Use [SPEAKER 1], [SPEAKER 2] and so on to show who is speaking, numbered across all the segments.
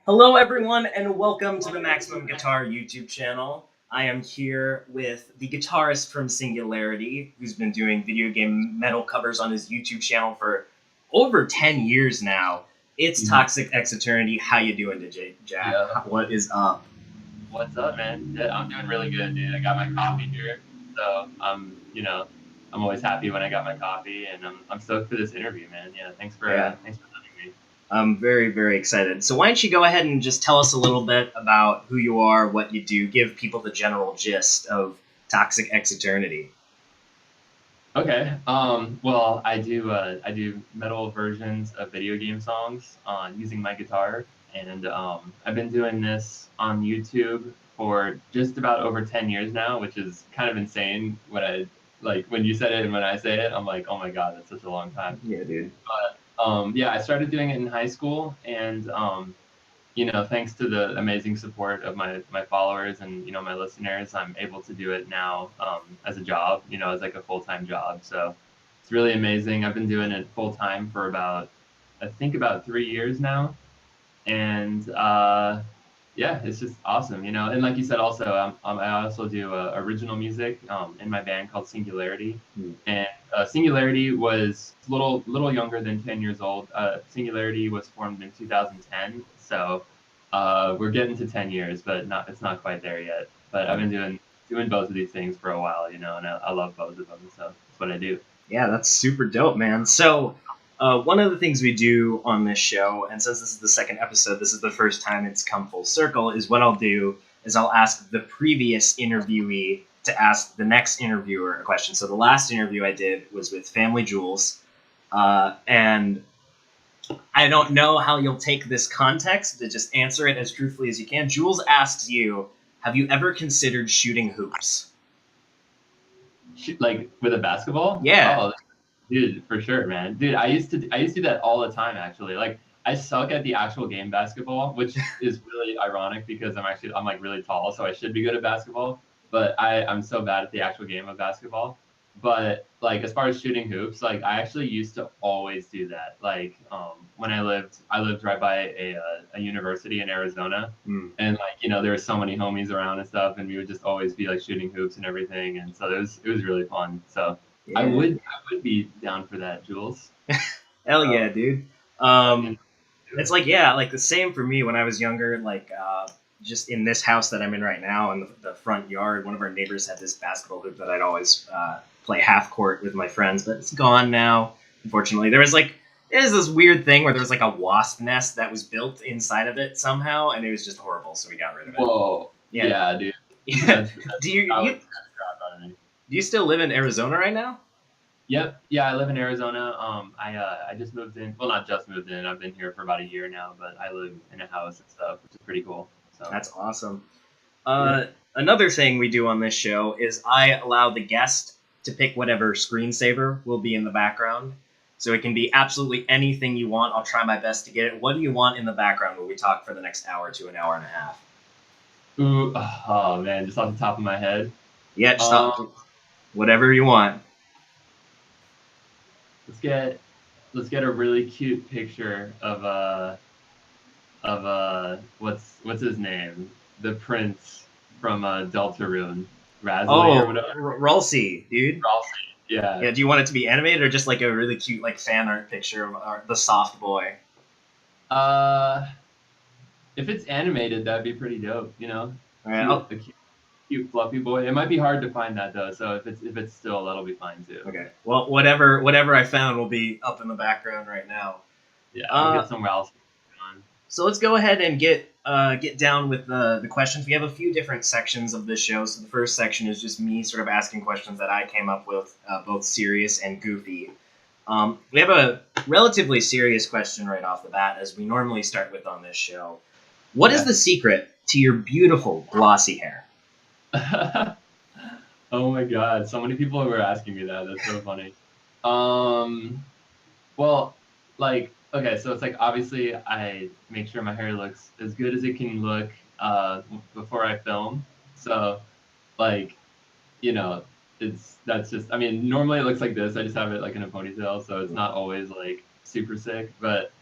[SPEAKER 1] Hello, everyone, and welcome to the Maximum Guitar YouTube channel. I am here with the guitarist from Singularity, who's been doing video game metal covers on his YouTube channel for over 10 years now. It's
[SPEAKER 2] Mhm.
[SPEAKER 1] ToxicXEternity. How you doing today, Jack?
[SPEAKER 2] Yeah.
[SPEAKER 1] What is up?
[SPEAKER 2] What's up, man? Yeah, I'm doing really good, dude. I got my coffee here, so I'm always happy when I got my coffee, and I'm stoked for this interview, man. Yeah,
[SPEAKER 1] Yeah,
[SPEAKER 2] thanks for having me.
[SPEAKER 1] I'm very, very excited. So why don't you go ahead and just tell us a little bit about who you are, what you do, give people the general gist of ToxicXEternity.
[SPEAKER 2] Okay. Well, I do metal versions of video game songs on using my guitar, and I've been doing this on YouTube for just about over 10 years now, which is kind of insane. When you said it and when I say it, I'm like, oh my god, that's such a long time.
[SPEAKER 1] Yeah, dude.
[SPEAKER 2] Yeah, I started doing it in high school, and thanks to the amazing support of my followers and my listeners, I'm able to do it now as a job, as like a full-time job. So it's really amazing. I've been doing it full time for I think about 3 years now, and yeah, it's just awesome, And like you said, also, I also do original music in my band called Singularity,
[SPEAKER 1] Hmm.
[SPEAKER 2] and Singularity was little younger than 10 years old. Singularity was formed in 2010, so we're getting to 10 years, but not it's not quite there yet. But I've been doing both of these things for a while, and I love both of them, so that's what I do.
[SPEAKER 1] Yeah, that's super dope, man. So, one of the things we do on this show, and since this is the second episode, this is the first time it's come full circle, is what I'll do is I'll ask the previous interviewee to ask the next interviewer a question. So, the last interview I did was with Family Jewels, and I don't know how you'll take this context to just answer it as truthfully as you can. Jules asks you, have you ever considered shooting hoops?
[SPEAKER 2] Shoot, like with a basketball?
[SPEAKER 1] Yeah.
[SPEAKER 2] Oh, dude, for sure, man. Dude, I used to do that all the time actually. Like I suck at the actual game basketball, which is really ironic because I'm like really tall, so I should be good at basketball, but I'm so bad at the actual game of basketball. But like as far as shooting hoops, like I actually used to always do that. Like when I lived right by a university in Arizona,
[SPEAKER 1] Mm.
[SPEAKER 2] and like there were so many homies around and stuff, and we would just always be like shooting hoops and everything, and so it was really fun. So
[SPEAKER 1] Yeah.
[SPEAKER 2] I would be down for that, Jules.
[SPEAKER 1] Hell
[SPEAKER 2] So
[SPEAKER 1] yeah, dude.
[SPEAKER 2] yeah,
[SPEAKER 1] Um,
[SPEAKER 2] do
[SPEAKER 1] it's
[SPEAKER 2] it.
[SPEAKER 1] like, yeah, like the same for me when I was younger. Like, just in this house that I'm in right now, in the front yard, one of our neighbors had this basketball hoop that I'd always play half court with my friends, but it's gone now. Unfortunately, there's this weird thing where there was like a wasp nest that was built inside of it somehow, and it was just horrible, so we got rid of it.
[SPEAKER 2] Whoa,
[SPEAKER 1] Yeah,
[SPEAKER 2] yeah, dude.
[SPEAKER 1] yeah.
[SPEAKER 2] That's
[SPEAKER 1] Do you,
[SPEAKER 2] I
[SPEAKER 1] you
[SPEAKER 2] would crap out of me.
[SPEAKER 1] do you still live in Arizona right now?
[SPEAKER 2] Yep, yeah, I live in Arizona. I just moved in. Well, not just moved in. I've been here for about a year now, but I live in a house and stuff, which is pretty cool. So
[SPEAKER 1] That's awesome.
[SPEAKER 2] yeah.
[SPEAKER 1] Another thing we do on this show is I allow the guest to pick whatever screensaver will be in the background. So it can be absolutely anything you want. I'll try my best to get it. What do you want in the background when we talk for the next hour to an hour and a half?
[SPEAKER 2] Ooh, oh man, just off the top of my head.
[SPEAKER 1] Yeah, just
[SPEAKER 2] Um,
[SPEAKER 1] whatever you want.
[SPEAKER 2] let's get let's get a really cute picture of what's his name? The prince from Deltarune, Rasley or
[SPEAKER 1] Oh,
[SPEAKER 2] whatever.
[SPEAKER 1] Ralsei, dude.
[SPEAKER 2] Ralsei. Yeah.
[SPEAKER 1] Yeah, do you want it to be animated or just like a really cute like fan art picture of the soft boy?
[SPEAKER 2] Uh, if it's animated, that'd be pretty dope.
[SPEAKER 1] All right, I'll,
[SPEAKER 2] A cute fluffy boy. It might be hard to find that though. So if it's still, that'll be fine too.
[SPEAKER 1] okay. Well, whatever I found will be up in the background right now.
[SPEAKER 2] Yeah, we'll
[SPEAKER 1] Uh,
[SPEAKER 2] get some Ralsei on.
[SPEAKER 1] So let's go ahead and get down with the questions. We have a few different sections of this show. So the first section is just me sort of asking questions that I came up with, both serious and goofy. We have a relatively serious question right off the bat, as we normally start with on this show. What is
[SPEAKER 2] Okay.
[SPEAKER 1] the secret to your beautiful glossy hair?
[SPEAKER 2] Oh my god, so many people were asking me that. That's so funny. Um, well, like, okay, so it's like obviously I make sure my hair looks as good as it can look before I film. So, like, you know, that's just, I mean, normally it looks like this. I just have it like in a ponytail, so it's not always like super sick. But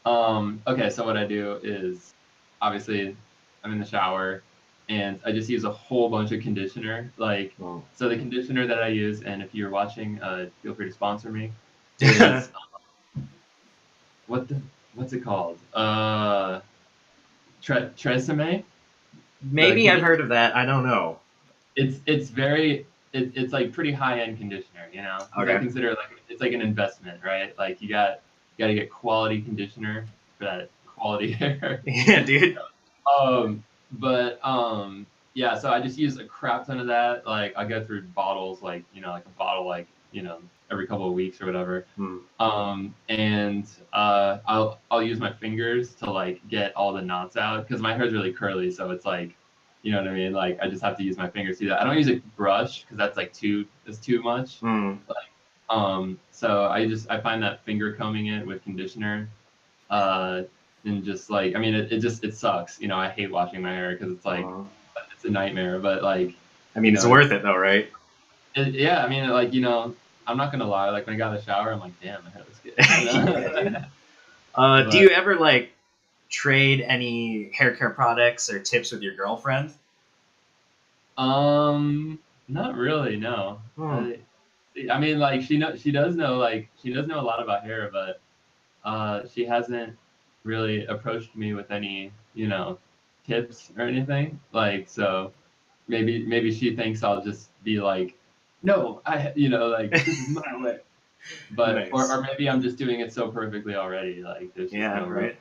[SPEAKER 2] okay, so what I do is obviously I'm in the shower, and I just use a whole bunch of conditioner. Like,
[SPEAKER 1] Oh.
[SPEAKER 2] so the conditioner that I use, and if you're watching, feel free to sponsor me. Is what's it called? Tresemme.
[SPEAKER 1] Maybe I've heard of that. I don't know.
[SPEAKER 2] It's very it's like pretty high end conditioner, you know. Because I
[SPEAKER 1] Okay.
[SPEAKER 2] consider it like it's like an investment, right? Like you got to get quality conditioner for that quality hair.
[SPEAKER 1] Yeah, dude.
[SPEAKER 2] But yeah, so I just use a crap ton of that. Like I go through bottles, like like a bottle, like every couple of weeks or whatever. And I'll use my fingers to like get all the knots out because my hair is really curly, so it's like, you know what I mean? Like I just have to use my fingers to do that. I don't use a brush because that's like too much. So I find that finger combing it with conditioner, and just like, I mean, it sucks. I hate washing my hair because it's like it's a nightmare. But like,
[SPEAKER 1] I mean, it's worth it though, right?
[SPEAKER 2] Yeah, I mean, like I'm not gonna lie. Like when I got out of the shower, I'm like, damn, my hair looks good.
[SPEAKER 1] Yeah, do you ever like trade any hair care products or tips with your girlfriend?
[SPEAKER 2] Not really, no. I mean, like she does know a lot about hair, but she hasn't really approached me with any tips or anything. Like, so maybe she thinks I'll just be like, no, like this is my way. But
[SPEAKER 1] Nice.
[SPEAKER 2] or maybe I'm just doing it so perfectly already. Like there's just no
[SPEAKER 1] right.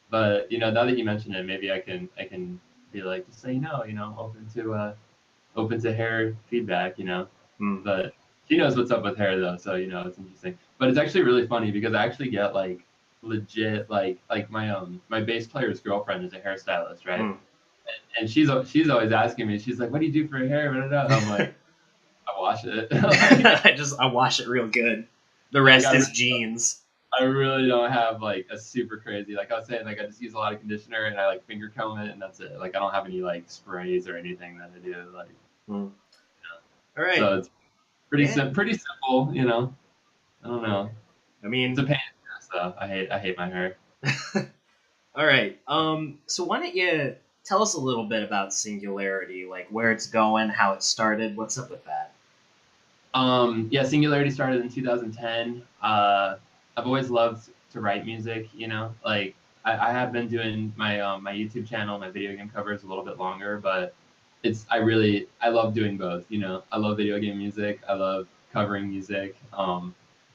[SPEAKER 2] But now that you mention it, maybe I can be like, just say open to hair feedback. But she knows what's up with hair though, so it's interesting. But it's actually really funny because I actually get like legit like my bass player's girlfriend is a hairstylist, right? And she's always asking me, she's like, what do you do for your hair? I'm like, I wash it.
[SPEAKER 1] I wash it real good. The rest is genes.
[SPEAKER 2] I really don't have like a super crazy, like I was saying, like I just use a lot of conditioner and I like finger comb it and that's it. Like I don't have any like sprays or anything that I do. Like,
[SPEAKER 1] all right.
[SPEAKER 2] So it's pretty simple. I don't know.
[SPEAKER 1] I mean,
[SPEAKER 2] it's a pain. So I hate my hair.
[SPEAKER 1] All right. So why don't you tell us a little bit about Singularity, like where it's going, how it started, what's up with that?
[SPEAKER 2] Yeah, Singularity started in 2010. I've always loved to write music. Like I have been doing my my YouTube channel, my video game covers a little bit longer, but I love doing both. I love video game music. I love covering music. But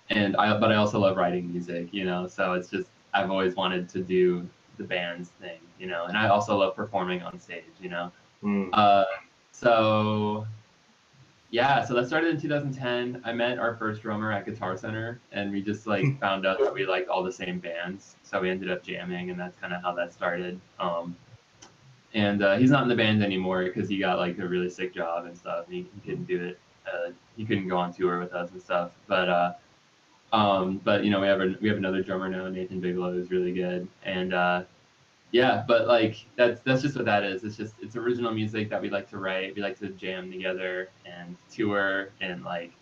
[SPEAKER 2] I also love writing music. So it's just I've always wanted to do the bands thing. And I also love performing on stage. So yeah, so that started in 2010. I met our first drummer at Guitar Center, and we just like found out that we liked all the same bands. So we ended up jamming, and that's kind of how that started. And he's not in the band anymore because he got like a really sick job and stuff. And he couldn't do it. He couldn't go on tour with us and stuff. But we have another drummer now, Nathan Bigelow, who's really good. And yeah, but like that's just what that is. It's original music that we like to write. We like to jam together and tour, and like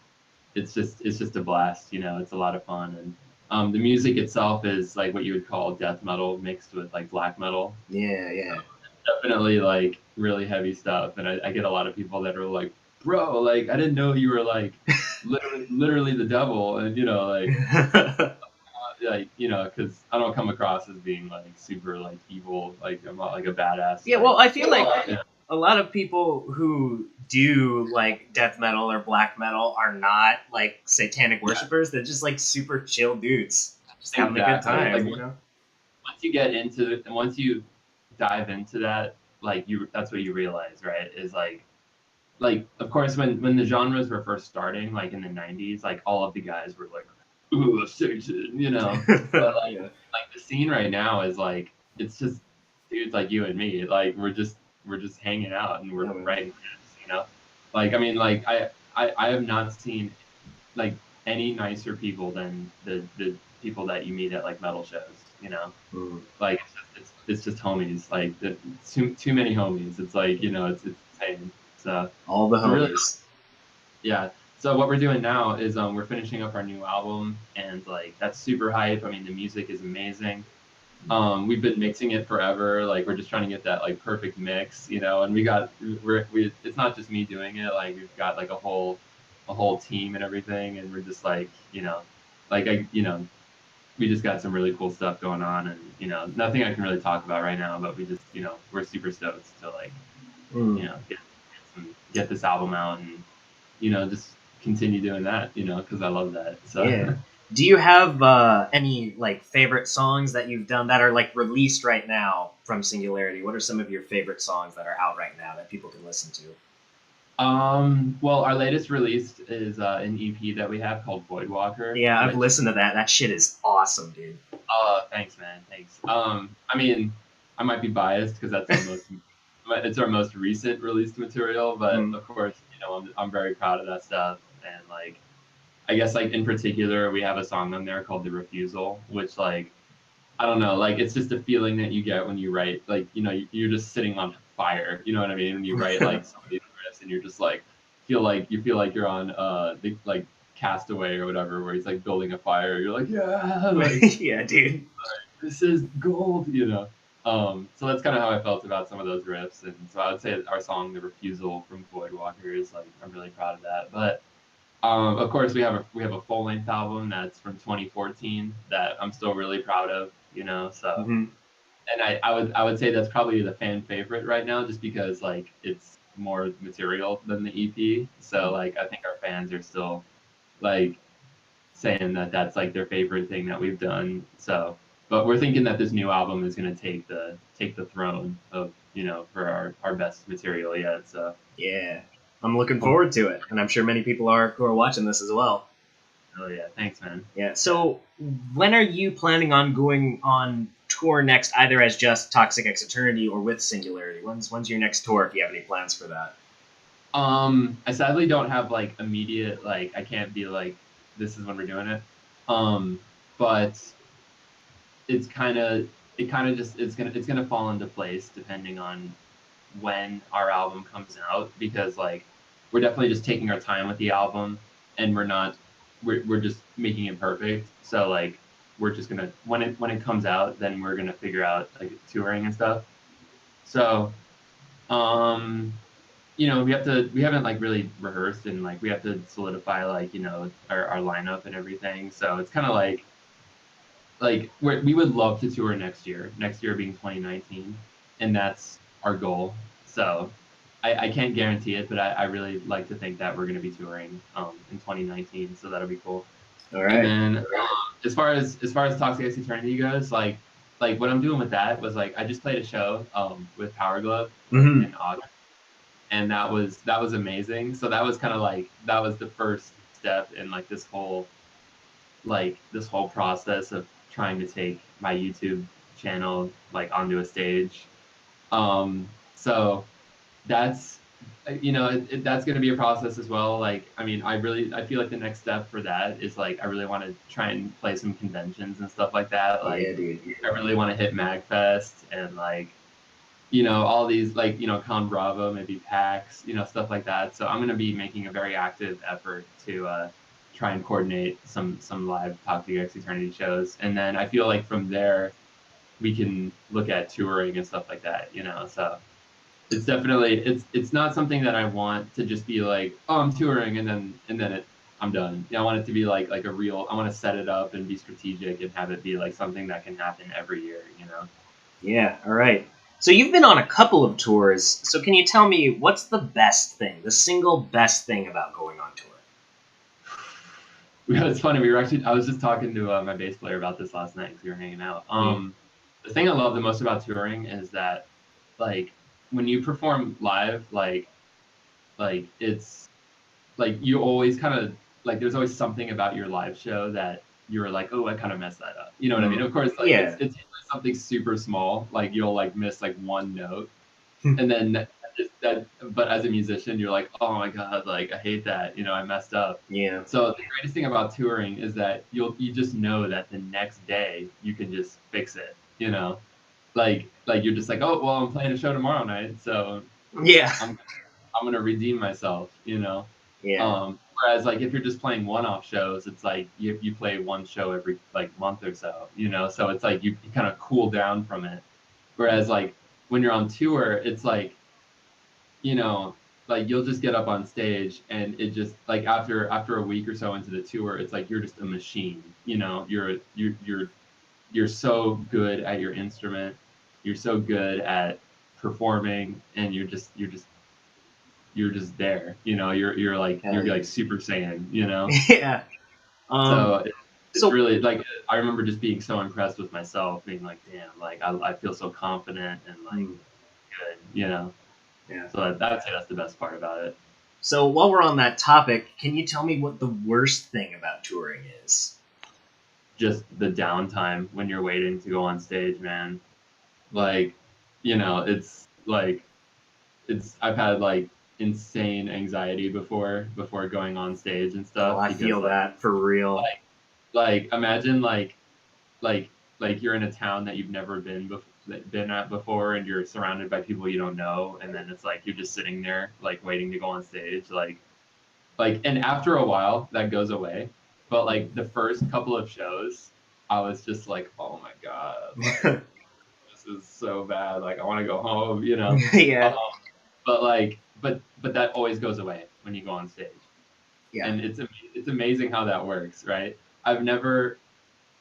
[SPEAKER 2] it's just a blast. It's a lot of fun. And the music itself is like what you would call death metal mixed with like black metal.
[SPEAKER 1] Yeah.
[SPEAKER 2] Definitely like really heavy stuff. And I get a lot of people that are like, bro, like I didn't know you were like literally the devil, and like. Like because I don't come across as being like super like evil, like I'm not like a badass.
[SPEAKER 1] Yeah, well, I feel like a lot of people who do like death metal or black metal are not like satanic worshippers. They're just like super chill dudes, just having a good time. Like,
[SPEAKER 2] once you get into it, and once you dive into that, like that's what you realize, right? Is like of course when the genres were first starting, like in the 90s, like all of the guys were like, ooh, Satan, but like the scene right now is like it's just dudes like you and me, like we're just hanging out and we're writing, like I mean, like I have not seen like any nicer people than the people that you meet at like metal shows, like it's just homies, like too many homies. It's like it's insane. So
[SPEAKER 1] all the homies. Really,
[SPEAKER 2] yeah. So what we're doing now is we're finishing up our new album, and like that's super hype. I mean, the music is amazing. We've been mixing it forever. Like we're just trying to get that like perfect mix, you know. And we it's not just me doing it. Like we've got like a whole team and everything. And we're just like, you know, we just got some really cool stuff going on. And you know, nothing I can really talk about right now. But we just, you know, we're super stoked to like, you know, get this album out and you know just continue doing that, you know, because I love that. So.
[SPEAKER 1] Yeah. Do you have any like favorite songs that you've done that are like released right now from Singularity? What are some of your favorite songs that are out right now that people can listen to?
[SPEAKER 2] Well, our latest release is an EP that we have called Voidwalker.
[SPEAKER 1] Yeah, I've
[SPEAKER 2] Which,
[SPEAKER 1] listened to that. That shit is awesome, dude.
[SPEAKER 2] thanks, man, thanks. I mean, I might be biased because that's it's our most recent released material, but
[SPEAKER 1] Mm.
[SPEAKER 2] of course, you know, I'm very proud of that stuff, and like, I guess like in particular, we have a song on there called "The Refusal," which like, I don't know, like it's just a feeling that you get when you write, like, you know, you're just sitting on fire, you know what I mean? When you write like some of these riffs and you're just like, you feel like you're on the like Castaway or whatever, where he's like building a fire. You're like, yeah, like
[SPEAKER 1] Yeah, dude.
[SPEAKER 2] this is gold, you know. So that's kind of how I felt about some of those riffs, and so I would say our song "The Refusal" from Voidwalker is like I'm really proud of that. But of course, we have a full length album that's from 2014 that I'm still really proud of, you know. So,
[SPEAKER 1] Mm-hmm.
[SPEAKER 2] and I would say that's probably the fan favorite right now, just because like it's more material than the EP. So like I think our fans are still like saying that that's like their favorite thing that we've done. So, but we're thinking that this new album is going to take the throne of, you know, for our best material yet. So,
[SPEAKER 1] Yeah. I'm looking forward to it, and I'm sure many people are who are watching this as well.
[SPEAKER 2] oh yeah, thanks, man.
[SPEAKER 1] Yeah.
[SPEAKER 2] Yeah.
[SPEAKER 1] So, when are you planning on going on tour next, either as just ToxicXEternity or with Singularity? When's your next tour? If you have any plans for that?
[SPEAKER 2] I sadly don't have like immediate, like I can't be like this is when we're doing it. Um, but it's kind of just it's gonna fall into place depending on when our album comes out, because like we're definitely just taking our time with the album, and we're just making it perfect. So like we're just gonna when it comes out, then we're gonna figure out like touring and stuff. So um you know, we haven't like really rehearsed, and like we have to solidify like, you know, our lineup and everything. So it's kind of like we would love to tour next year being 2019, and that's our goal. So I can't guarantee it, but I really like to think that we're going to be touring in 2019, so that'll be cool.
[SPEAKER 1] All
[SPEAKER 2] And
[SPEAKER 1] right.
[SPEAKER 2] then as far as Toxic X Eternity goes, like what I'm doing with that was like I just played a show with Power Glove like
[SPEAKER 1] Mm-hmm.
[SPEAKER 2] in August, and that was amazing. So that was kind of like that was the first step in like this whole process of trying to take my YouTube channel like onto a stage. So that's you know that's going to be a process as well. Like I mean, I feel like the next step for that is like I really want to try and play some conventions and stuff like that.
[SPEAKER 1] Yeah,
[SPEAKER 2] Like
[SPEAKER 1] dude.
[SPEAKER 2] I really want to hit Magfest and like, you know, all these like, you know, Con Bravo, maybe PAX, you know, stuff like that. So I'm going to be making a very active effort to try and coordinate some live Toxic X Eternity shows, and then I feel like from there we can look at touring and stuff like that, you know. So it's definitely it's not something that I want to just be like, oh, I'm touring and then I'm done. Yeah, I want it to be like a real. I want to set it up and be strategic and have it be like something that can happen every year, you know.
[SPEAKER 1] Yeah. All right. So you've been on a couple of tours. So can you tell me what's the best thing, the single best thing about going on tour?
[SPEAKER 2] It's funny. We were actually. I was just talking to my bass player about this last night because we were hanging out.
[SPEAKER 1] Mm.
[SPEAKER 2] The thing I love the most about touring is that, like, when you perform live, like it's like you always kind of like there's always something about your live show that you're like, oh, I kind of messed that up. You know what I mean?
[SPEAKER 1] Mm.
[SPEAKER 2] Of course, like
[SPEAKER 1] Yeah.
[SPEAKER 2] it's something super small. Like you'll like miss like one note, and then but as a musician you're like, oh my god, like I hate that, you know, I messed up.
[SPEAKER 1] Yeah.
[SPEAKER 2] So the greatest thing about touring is that you just know that the next day you can just fix it, you know. Like you're just like, oh well, I'm playing a show tomorrow night, so
[SPEAKER 1] Yeah.
[SPEAKER 2] i'm I'm gonna redeem myself, you know.
[SPEAKER 1] Yeah.
[SPEAKER 2] Whereas like if you're just playing one-off shows, it's like you play one show every like month or so, you know. So it's like you kind of cool down from it. Whereas like when you're on tour, it's like, you know, like you'll just get up on stage and it just like after a week or so into the tour, it's like you're just a machine. You know, you're so good at your instrument, you're so good at performing, and you're just there. You know, you're like Super Saiyan. You know,
[SPEAKER 1] Yeah.
[SPEAKER 2] so it's
[SPEAKER 1] So
[SPEAKER 2] really like I remember just being so impressed with myself, being like, damn, like I feel so confident and like good. You know.
[SPEAKER 1] yeah.
[SPEAKER 2] So I'd say that's the best part about it.
[SPEAKER 1] So while we're on that topic, can you tell me what the worst thing about touring is?
[SPEAKER 2] Just the downtime when you're waiting to go on stage, man. Like, you know, it's like I've had like insane anxiety before going on stage and
[SPEAKER 1] Oh,
[SPEAKER 2] stuff
[SPEAKER 1] I
[SPEAKER 2] because
[SPEAKER 1] feel that for real.
[SPEAKER 2] like imagine like like you're in a town that you've never been at before and you're surrounded by people you don't know, and then it's like you're just sitting there like waiting to go on stage, like and after a while that goes away, but like the first couple of shows I was just like, oh my god, like this is so bad, like I want to go home, you know.
[SPEAKER 1] Yeah.
[SPEAKER 2] But like but that always goes away when you go on stage,
[SPEAKER 1] Yeah.
[SPEAKER 2] and it's amazing how that works, right? I've never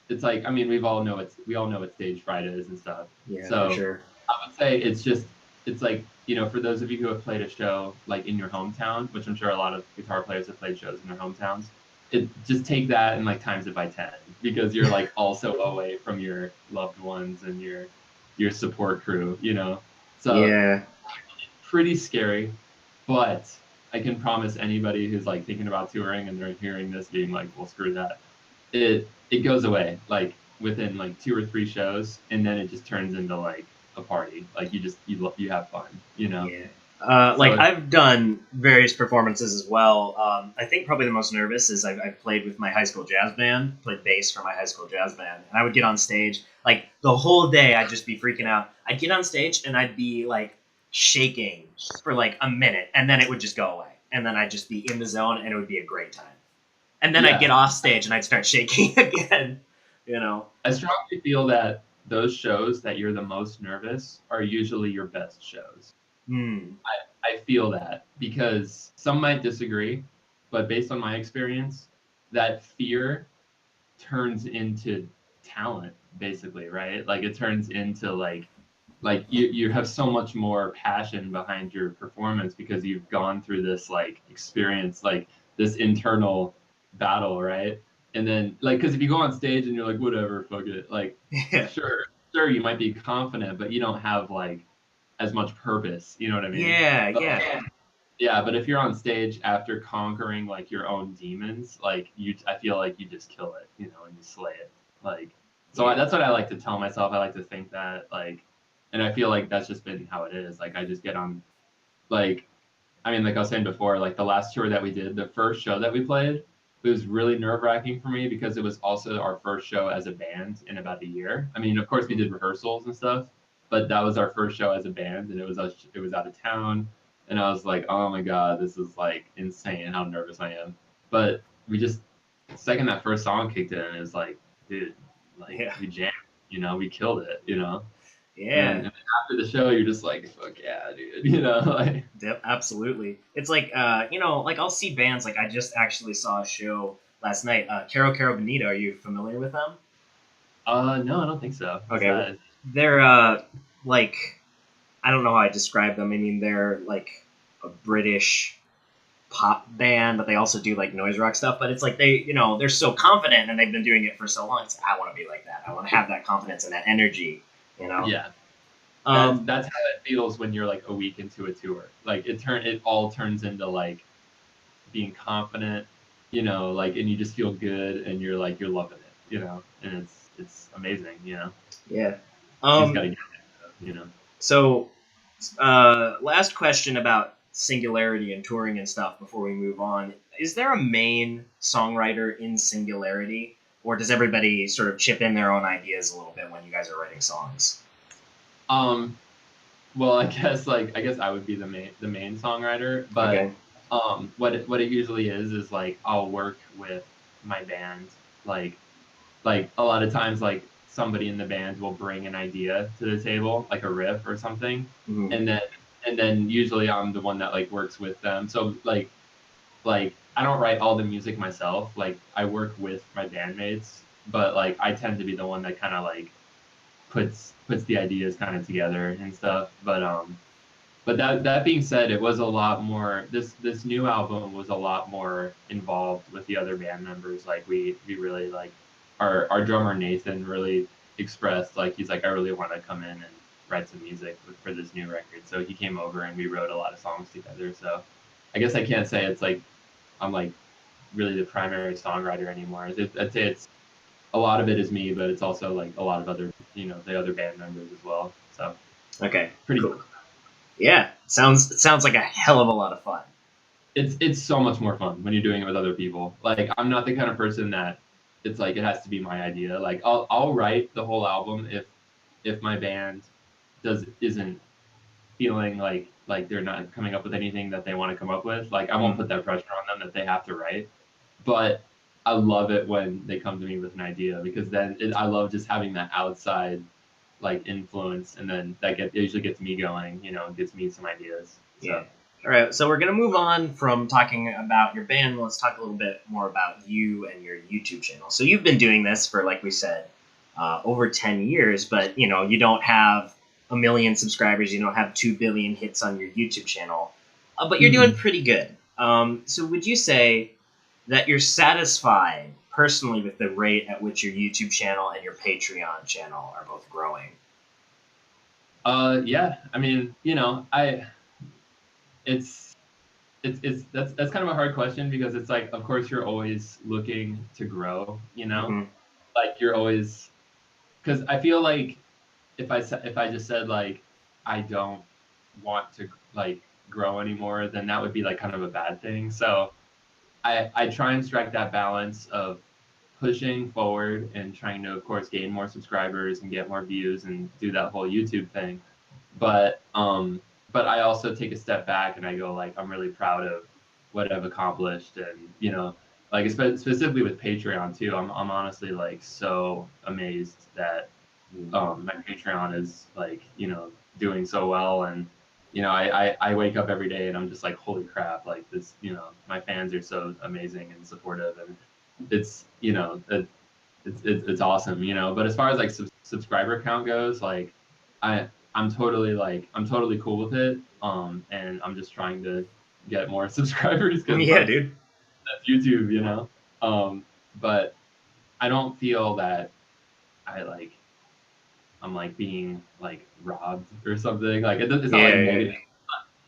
[SPEAKER 2] It's like, I mean, we all know what stage fright is and stuff.
[SPEAKER 1] Yeah, for
[SPEAKER 2] So
[SPEAKER 1] sure.
[SPEAKER 2] I would say it's like, you know, for those of you who have played a show like in your hometown, which I'm sure a lot of guitar players have played shows in their hometowns, it just take that and like times it by 10, because you're like also away from your loved ones and your support crew, you know. So
[SPEAKER 1] Yeah.
[SPEAKER 2] pretty scary, but I can promise anybody who's like thinking about touring and they're hearing this being like, well, screw that, it goes away like within like 2 or 3 shows, and then it just turns into like a party. Like you have fun, you know.
[SPEAKER 1] Yeah.
[SPEAKER 2] So
[SPEAKER 1] Like I've done various performances as well. I think probably the most nervous is I've played with my high school jazz band, played bass for my high school jazz band, and I would get on stage like the whole day. I'd just be freaking out. I'd get on stage and I'd be like shaking for like a minute, and then it would just go away, and then I'd just be in the zone, and it would be a great time. And then I'd get off stage and I'd start shaking again. You know.
[SPEAKER 2] I strongly feel that those shows that you're the most nervous are usually your best shows.
[SPEAKER 1] Hmm.
[SPEAKER 2] I feel that because some might disagree, but based on my experience, that fear turns into talent, basically, right? Like it turns into like you have so much more passion behind your performance because you've gone through this like experience, like this internal battle, right? And then like, because if you go on stage and you're like, whatever, fuck it, like
[SPEAKER 1] Yeah.
[SPEAKER 2] sure you might be confident, but you don't have like as much purpose, you know what I mean?
[SPEAKER 1] Yeah.
[SPEAKER 2] But,
[SPEAKER 1] Yeah.
[SPEAKER 2] yeah, but if you're on stage after conquering like your own demons, like I feel like you just kill it, you know, and you slay it. Like, so
[SPEAKER 1] Yeah.
[SPEAKER 2] that's what I like to tell myself. I like to think that, like, and I feel like that's just been how it is. Like, I just get on, like, I mean, like I was saying before, like the last tour that we did, the first show that we played, it was really nerve wracking for me because it was also our first show as a band in about a year. I mean, of course we did rehearsals and stuff, but that was our first show as a band, and it was out of town, and I was like, oh my god, this is like insane how nervous I am. But we just the second that first song kicked in, it was like, dude, like
[SPEAKER 1] Yeah.
[SPEAKER 2] we jammed, you know, we killed it, you know. And
[SPEAKER 1] Yeah.
[SPEAKER 2] then after the show, you're just like, fuck yeah, dude, you know, like.
[SPEAKER 1] Yep, absolutely. It's like, you know, like I'll see bands. Like I just actually saw a show last night. Caro Caro Bonita. Are you familiar with them?
[SPEAKER 2] No, I don't think so. What's
[SPEAKER 1] Okay,
[SPEAKER 2] that?
[SPEAKER 1] they're like I don't know how I describe them. I mean, they're like a British pop band, but they also do like noise rock stuff. But it's like they, you know, they're so confident and they've been doing it for so long. It's I want to be like that. I want to have that confidence and that energy. You know.
[SPEAKER 2] Yeah,
[SPEAKER 1] Um.
[SPEAKER 2] that's how it feels when you're like a week into a tour. Like it all turns into like being confident, you know, like, and you just feel good and you're like you're loving it, you know, and it's amazing, you know.
[SPEAKER 1] Yeah.
[SPEAKER 2] You just gotta get it, you know.
[SPEAKER 1] So, last question about Singularity and touring and stuff before we move on. Is there a main songwriter in Singularity, or does everybody sort of chip in their own ideas a little bit when you guys are writing songs?
[SPEAKER 2] Um, well, I guess I would be the main songwriter, but
[SPEAKER 1] Okay.
[SPEAKER 2] What it usually is like I'll work with my band, like a lot of times like somebody in the band will bring an idea to the table, like a riff or something,
[SPEAKER 1] Mhm.
[SPEAKER 2] and then usually I'm the one that like works with them. So like I don't write all the music myself. Like I work with my bandmates, but like I tend to be the one that kind of like puts the ideas kind of together and stuff. But that being said, it was a lot more. This new album was a lot more involved with the other band members. Like we really like our drummer Nathan really expressed like he's like I really want to come in and write some music for this new record. So he came over and we wrote a lot of songs together. So I guess I can't say it's like I'm like really the primary songwriter anymore. I'd say it's a lot of it is me, but it's also like a lot of other the other band members as well. So
[SPEAKER 1] Okay,
[SPEAKER 2] pretty.
[SPEAKER 1] cool. Yeah, sounds like a hell of a lot of fun.
[SPEAKER 2] It's so much more fun when you're doing it with other people. Like I'm not the kind of person that it's like it has to be my idea. Like I'll write the whole album if my band isn't feeling like they're not coming up with anything that they want to come up with. Like I won't put that pressure on them that they have to write. But I love it when they come to me with an idea because then I love just having that outside like influence, and then it usually gets me going. Gets me some ideas. So.
[SPEAKER 1] Yeah. All right, so we're going to move on from talking about your band. Let's talk a little bit more about you and your YouTube channel. So you've been doing this for, like we said, over 10 years, but, you don't have a million subscribers. You don't have 2 billion hits on your YouTube channel, but you're doing pretty good. So would you say that you're satisfied personally with the rate at which your YouTube channel and your Patreon channel are both growing?
[SPEAKER 2] Yeah. I mean, it's that's kind of a hard question because it's like, of course, you're always looking to grow.
[SPEAKER 1] Mm-hmm.
[SPEAKER 2] Like you're always because I feel like if I just said like I don't want to like grow anymore, then that would be like kind of a bad thing. So I try and strike that balance of pushing forward and trying to, of course, gain more subscribers and get more views and do that whole YouTube thing. But I also take a step back and I go like I'm really proud of what I've accomplished, and like specifically with Patreon too. I'm honestly like so amazed that my Patreon is like doing so well, and I wake up every day and I'm just like, holy crap, like this, my fans are so amazing and supportive, and it's it's awesome, but as far as like subscriber count goes, like I'm totally cool with it, and I'm just trying to get more subscribers because
[SPEAKER 1] Yeah, dude.
[SPEAKER 2] that's YouTube, but I don't feel that I like I'm like being like robbed or something. Like it's not like negative.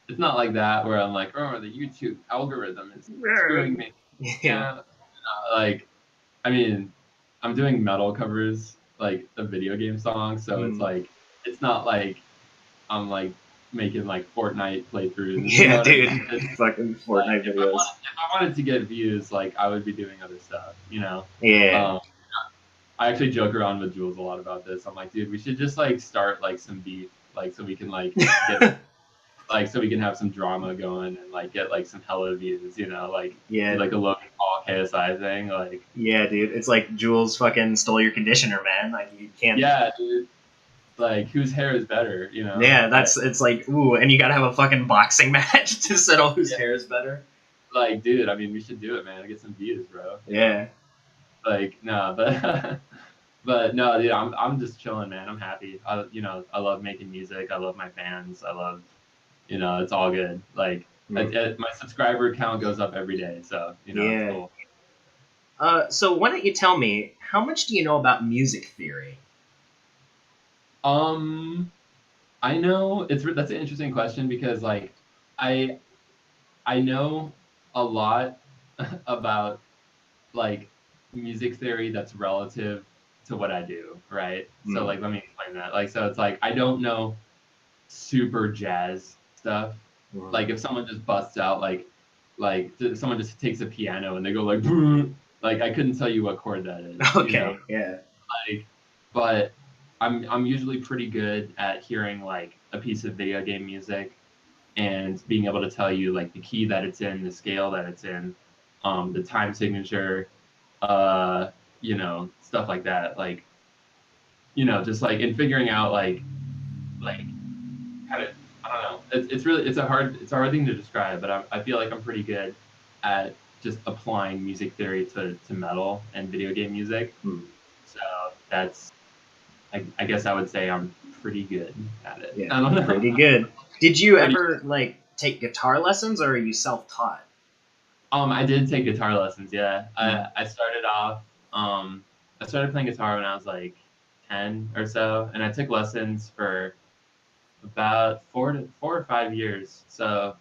[SPEAKER 2] It's not like that where I'm like, oh, the YouTube algorithm is screwing me. Yeah. Like, I mean, I'm doing metal covers like a video game song, so it's like it's not like I'm like making like Fortnite playthroughs.
[SPEAKER 1] Yeah, dude.
[SPEAKER 2] I mean?
[SPEAKER 1] Fucking Fortnite videos.
[SPEAKER 2] If I wanted to get views, like I would be doing other stuff.
[SPEAKER 1] Yeah.
[SPEAKER 2] I actually joke around with Jules a lot about this. I'm like, dude, we should just like start like some beef, like so we can like get like so we can have some drama going and like get like some hella views, like like a Logan Paul KSI thing, like.
[SPEAKER 1] Yeah, dude. It's like Jules fucking stole your conditioner, man. Like you can't.
[SPEAKER 2] Yeah, dude. Like whose hair is better,
[SPEAKER 1] Yeah, it's like ooh, and you gotta have a fucking boxing match to settle whose hair is better.
[SPEAKER 2] Like, dude, I mean, we should do it, man. Get some views, bro.
[SPEAKER 1] Yeah.
[SPEAKER 2] Like, no, but but no, dude, I'm just chilling, man. I'm happy. I love making music. I love my fans. I love, it's all good. Like, my subscriber count goes up every day, so it's cool.
[SPEAKER 1] So why don't you tell me how much do you know about music theory?
[SPEAKER 2] I know that's an interesting question because like I know a lot about like music theory that's relative to what I do, right? So like let me explain that. Like so it's like I don't know super jazz stuff. Like if someone just busts out like someone just takes a piano and they go like I couldn't tell you what chord that is.
[SPEAKER 1] Okay, yeah.
[SPEAKER 2] Like but I'm usually pretty good at hearing like a piece of video game music and being able to tell you like the key that it's in, the scale that it's in, the time signature, you know, stuff like that. Like, you know, just like in figuring out like kind of, I don't know. It's really it's a hard thing to describe, but I feel like I'm pretty good at just applying music theory to metal and video game music. So that's I guess I would say I'm pretty good at it.
[SPEAKER 1] Yeah,
[SPEAKER 2] I don't know.
[SPEAKER 1] pretty good. Did you
[SPEAKER 2] Pretty
[SPEAKER 1] ever like take guitar lessons, or are you self-taught?
[SPEAKER 2] I did take guitar lessons. Yeah,
[SPEAKER 1] Mm.
[SPEAKER 2] I started off. I started playing guitar when I was like 10 or so, and I took lessons for about 4 or 5 years. So,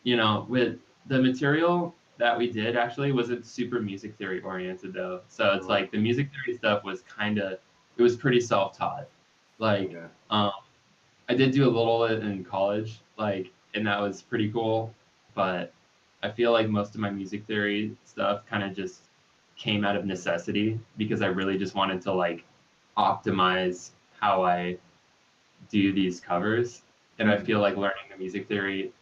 [SPEAKER 2] you know, with the material that we did actually wasn't super music theory oriented though. So it's
[SPEAKER 1] Oh,
[SPEAKER 2] like the music theory stuff was it was pretty self taught. Like,
[SPEAKER 1] okay.
[SPEAKER 2] um, I did do a little bit in college, like, and that was pretty cool. But I feel like most of my music theory stuff kind of just came out of necessity because I really just wanted to like optimize how I do these covers. And I
[SPEAKER 1] Mm.
[SPEAKER 2] feel like learning the music theory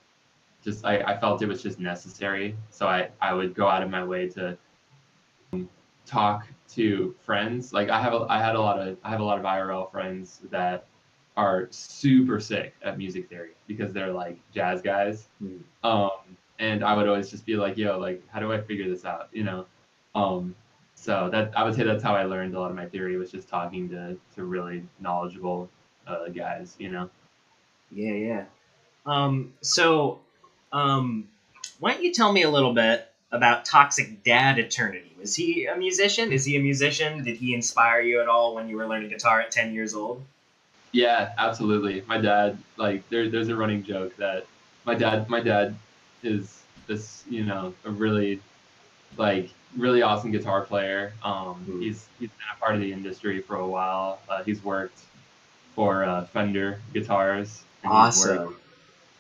[SPEAKER 2] just I felt it was just necessary. So I would go out of my way to talk to friends. Like I have a lot of IRL friends that are super sick at music theory because they're like jazz guys.
[SPEAKER 1] Mm.
[SPEAKER 2] Um, and I would always just be like, yo, like how do I figure this out? You know? Um, so that I would say that's how I learned a lot of my theory was just talking to really knowledgeable guys, you know.
[SPEAKER 1] Yeah, yeah. So, um, why don't you tell me a little bit about Toxic Dad Eternity? Was he a musician? Is he a musician? Did he inspire you at all when you were learning guitar at 10 years old?
[SPEAKER 2] Yeah, absolutely. My dad, like, there's a running joke that my dad is this, you know, a really awesome guitar player.
[SPEAKER 1] Hmm.
[SPEAKER 2] He's been a part of the industry for a while. He's worked for Fender guitars, and
[SPEAKER 1] Awesome.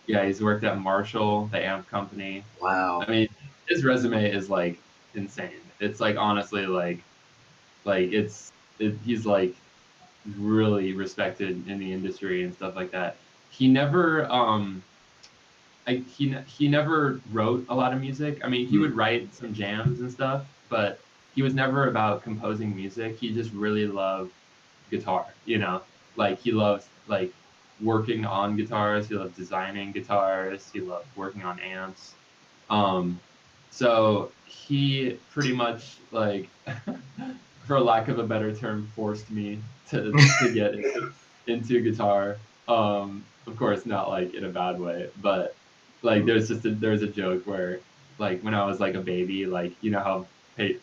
[SPEAKER 2] he's worked at Marshall, the amp company. I
[SPEAKER 1] Wow.
[SPEAKER 2] mean, his resume is like insane. It's like honestly he's like really respected in the industry and stuff like that. He never he never wrote a lot of music. I mean, he
[SPEAKER 1] Hmm.
[SPEAKER 2] would write some jams and stuff, but he was never about composing music. He just really loved guitar, you know? Like he loves like working on guitars, he loved designing guitars, he loved working on amps. Um so he pretty much like for lack of a better term forced me to get into guitar. Of course not like in a bad way, but like there's a joke where like when I was like a baby, like you know how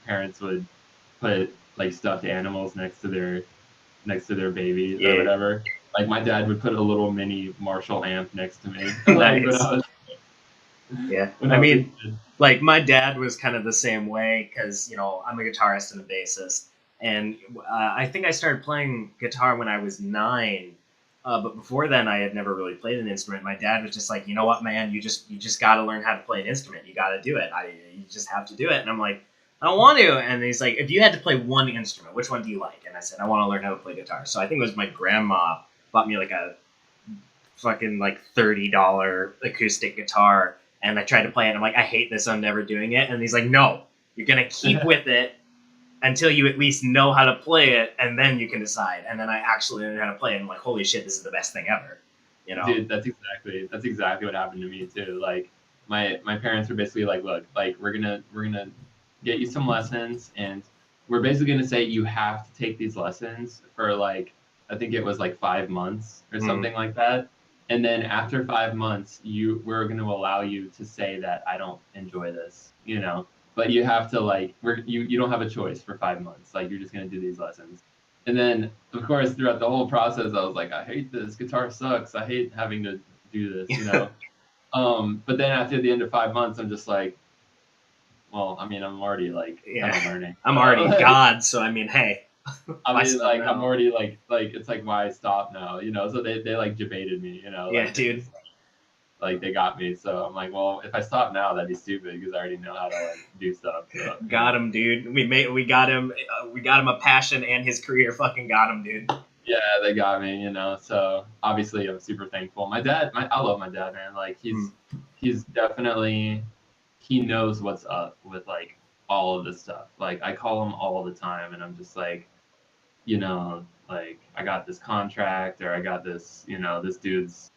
[SPEAKER 2] parents would put like stuffed animals next to their babies or
[SPEAKER 1] Yeah.
[SPEAKER 2] whatever. Like my dad would put a little mini Marshall amp next to me, like
[SPEAKER 1] Nice. Yeah.
[SPEAKER 2] when
[SPEAKER 1] I
[SPEAKER 2] I was a
[SPEAKER 1] mean,
[SPEAKER 2] kid.
[SPEAKER 1] like my dad was kind of the same way because I'm a guitarist and a bassist, and I think I started playing guitar when I was 9. But before then, I had never really played an instrument. My dad was just like, you know what, man, you just got to learn how to play an instrument. You got to do it. You just have to do it. And I'm like, I don't want to. And he's like, if you had to play one instrument, which one do you like? And I said, I want to learn how to play guitar. So I think it was my grandma bought me like a fucking like $30 acoustic guitar, and I tried to play it and I'm like, I hate this, I'm never doing it. And he's like, no, you're gonna keep with it until you at least know how to play it, and then you can decide. And then I actually learned how to play it, and I'm like, holy shit, this is the best thing ever. You know?
[SPEAKER 2] Dude, that's exactly what happened to me too. Like my parents were basically like, look, like we're gonna get you some lessons, and we're basically gonna say you have to take these lessons for like I think it was like 5 months or
[SPEAKER 1] Mm.
[SPEAKER 2] something like that. And then after 5 months, we're gonna allow you to say that I don't enjoy this, you know. But you have to like you don't have a choice for 5 months. Like you're just gonna do these lessons. And then, of course, throughout the whole process, I was like, I hate this. Guitar sucks. I hate having to do this, you know? But then after the end of 5 months, I'm just like, well, I mean, I'm already like kind
[SPEAKER 1] Yeah.
[SPEAKER 2] of learning.
[SPEAKER 1] I'm
[SPEAKER 2] So,
[SPEAKER 1] already
[SPEAKER 2] like,
[SPEAKER 1] God, so I mean, hey,
[SPEAKER 2] I
[SPEAKER 1] why
[SPEAKER 2] mean,
[SPEAKER 1] stop
[SPEAKER 2] like, I'm
[SPEAKER 1] now?
[SPEAKER 2] already like, it's like, why stop now, you know? So they like debated me, you know?
[SPEAKER 1] Yeah,
[SPEAKER 2] Like, they
[SPEAKER 1] dude.
[SPEAKER 2] just, like, they got me. So I'm like, well, if I stop now, that'd be stupid because I already know how to, like, do stuff. So, you
[SPEAKER 1] Got
[SPEAKER 2] know?
[SPEAKER 1] him, dude. We got him. We got him a passion, and his career fucking got him, dude.
[SPEAKER 2] Yeah, they got me, so obviously I'm super thankful. My dad, I love my dad, man. Like he's definitely, he knows what's up with like all of this stuff. Like I call him all the time and I'm just like, like I got this contract or I got this, this dude's,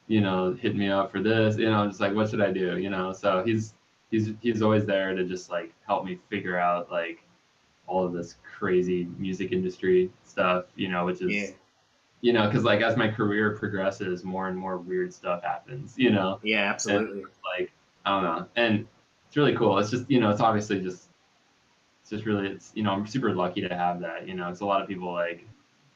[SPEAKER 2] hit me up for this, I'm just like, what should I do? So he's always there to just like help me figure out like all of this crazy music industry stuff, which
[SPEAKER 1] Yeah.
[SPEAKER 2] is, because like as my career progresses, more and more weird stuff happens,
[SPEAKER 1] Yeah,
[SPEAKER 2] and
[SPEAKER 1] absolutely.
[SPEAKER 2] like I don't know, and it's really cool. It's just it's obviously just it's just really I'm super lucky to have that, it's a lot of people like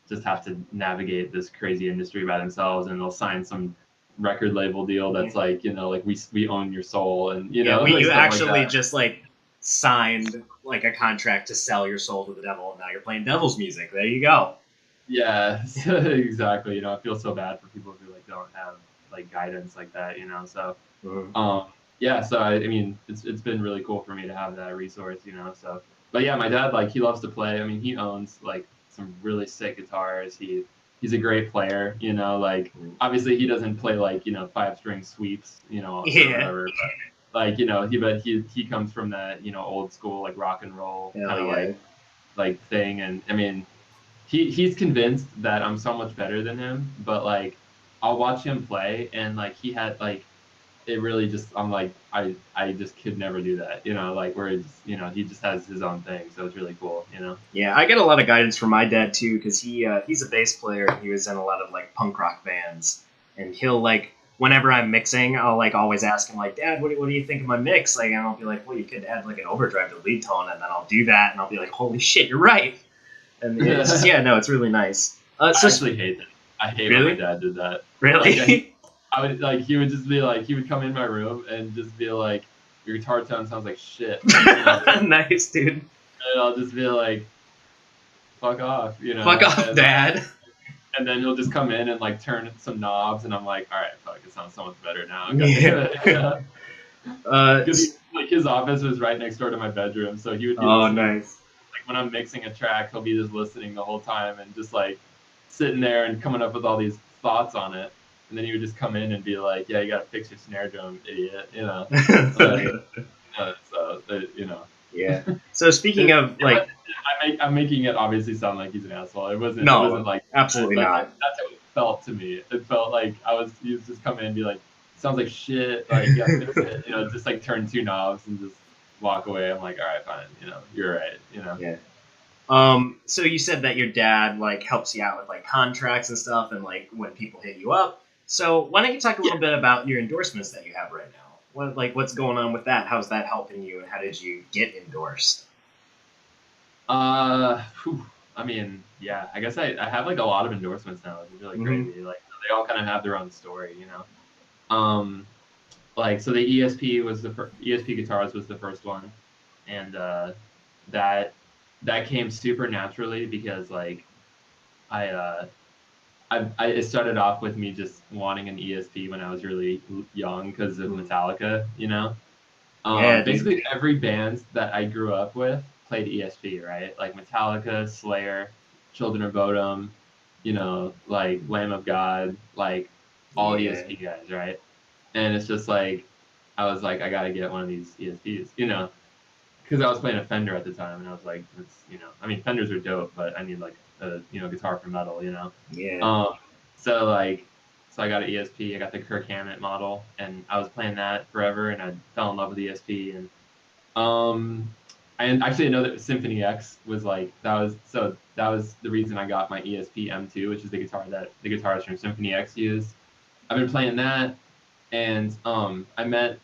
[SPEAKER 2] just have to navigate this crazy industry by themselves, and they'll sign some record label deal that's
[SPEAKER 1] Yeah.
[SPEAKER 2] like like we own your soul, and
[SPEAKER 1] Yeah,
[SPEAKER 2] like
[SPEAKER 1] you
[SPEAKER 2] stuff like
[SPEAKER 1] actually
[SPEAKER 2] that.
[SPEAKER 1] just like signed like a contract to sell your soul to the devil, and now you're playing devil's music. There you go.
[SPEAKER 2] Yeah, exactly. I feel so bad for people who like don't have like guidance like that, So,
[SPEAKER 1] Mhm.
[SPEAKER 2] yeah. So I mean, it's been really cool for me to have that resource, So, but yeah, my dad like he loves to play. I mean, he owns like some really sick guitars. He's a great player, Like obviously he doesn't play like 5-string sweeps, or
[SPEAKER 1] Yeah.
[SPEAKER 2] whatever. But like he comes from that old school like rock and roll
[SPEAKER 1] Hell
[SPEAKER 2] kind of
[SPEAKER 1] yeah.
[SPEAKER 2] like thing, and I mean he's convinced that I'm so much better than him, but like I'll watch him play and like he had like it really just I'm like I just could never do that, like where it's he just has his own thing, so it's really cool.
[SPEAKER 1] Yeah, I get a lot of guidance from my dad too, because he's a bass player and he was in a lot of like punk rock bands, and he'll like whenever I'm mixing, I'll like always ask him like, Dad, what do you think of my mix? Like, and I'll be like, well, you could add like an overdrive to lead tone, and then I'll do that, and I'll be like, holy shit, you're right. And it's just no, it's really nice.
[SPEAKER 2] I actually hate that. I hate when my
[SPEAKER 1] really,
[SPEAKER 2] dad did that.
[SPEAKER 1] really.
[SPEAKER 2] Like I would like he would just be like he would come in my room and just be like, your guitar tone sounds like shit.
[SPEAKER 1] Nice, dude.
[SPEAKER 2] And I'll just be like, fuck off,
[SPEAKER 1] Fuck off,
[SPEAKER 2] and
[SPEAKER 1] Dad.
[SPEAKER 2] and then he'll just come in and like turn some knobs, and I'm like, all right, fuck, it sounds so much better now.
[SPEAKER 1] Yeah.
[SPEAKER 2] Because like his office was right next door to my bedroom, so he would be listening.
[SPEAKER 1] Nice.
[SPEAKER 2] Like when I'm mixing a track, he'll be just listening the whole time and just like sitting there and coming up with all these thoughts on it. And then he would just come in and be like, "Yeah, you gotta fix your snare drum, idiot,"
[SPEAKER 1] Yeah. So speaking of like,
[SPEAKER 2] I'm making it obviously sound like he's an asshole. It wasn't.
[SPEAKER 1] no,
[SPEAKER 2] It wasn't like
[SPEAKER 1] absolutely
[SPEAKER 2] like,
[SPEAKER 1] not.
[SPEAKER 2] That's how it felt to me. It felt like he was just coming in and be like, "Sounds like shit." Like, yeah, fix it. Just like turn two knobs and just walk away. I'm like, all right, fine. You're right.
[SPEAKER 1] Yeah. So you said that your dad like helps you out with like contracts and stuff, and like when people hit you up. So why don't you talk a little bit about your endorsements that you have right now? What's going on with that? How's that helping you, and how did you get endorsed?
[SPEAKER 2] I mean, yeah, I guess I have like a lot of endorsements now. It's really crazy. Like they all kind of have their own story, Like so, the ESP was ESP Guitars was the first one, and that came super naturally because like I it started off with me just wanting an ESP when I was really young because of Metallica,
[SPEAKER 1] Yeah,
[SPEAKER 2] basically every band that I grew up with played ESP, right? Like Metallica, Slayer, Children of Bodom, like Lamb of God, like all ESP guys, right? And it's just like I was like, I gotta get one of these ESPs, because I was playing a Fender at the time, and I was like, it's I mean Fenders are dope, but I need like a guitar for metal,
[SPEAKER 1] Yeah.
[SPEAKER 2] So like, so I got an ESP. I got the Kirk Hammett model, and I was playing that forever, and I fell in love with ESP. And I actually know that Symphony X was like that was the reason I got my ESP M2, which is the guitar that the guitarist from Symphony X used. I've been playing that, and I met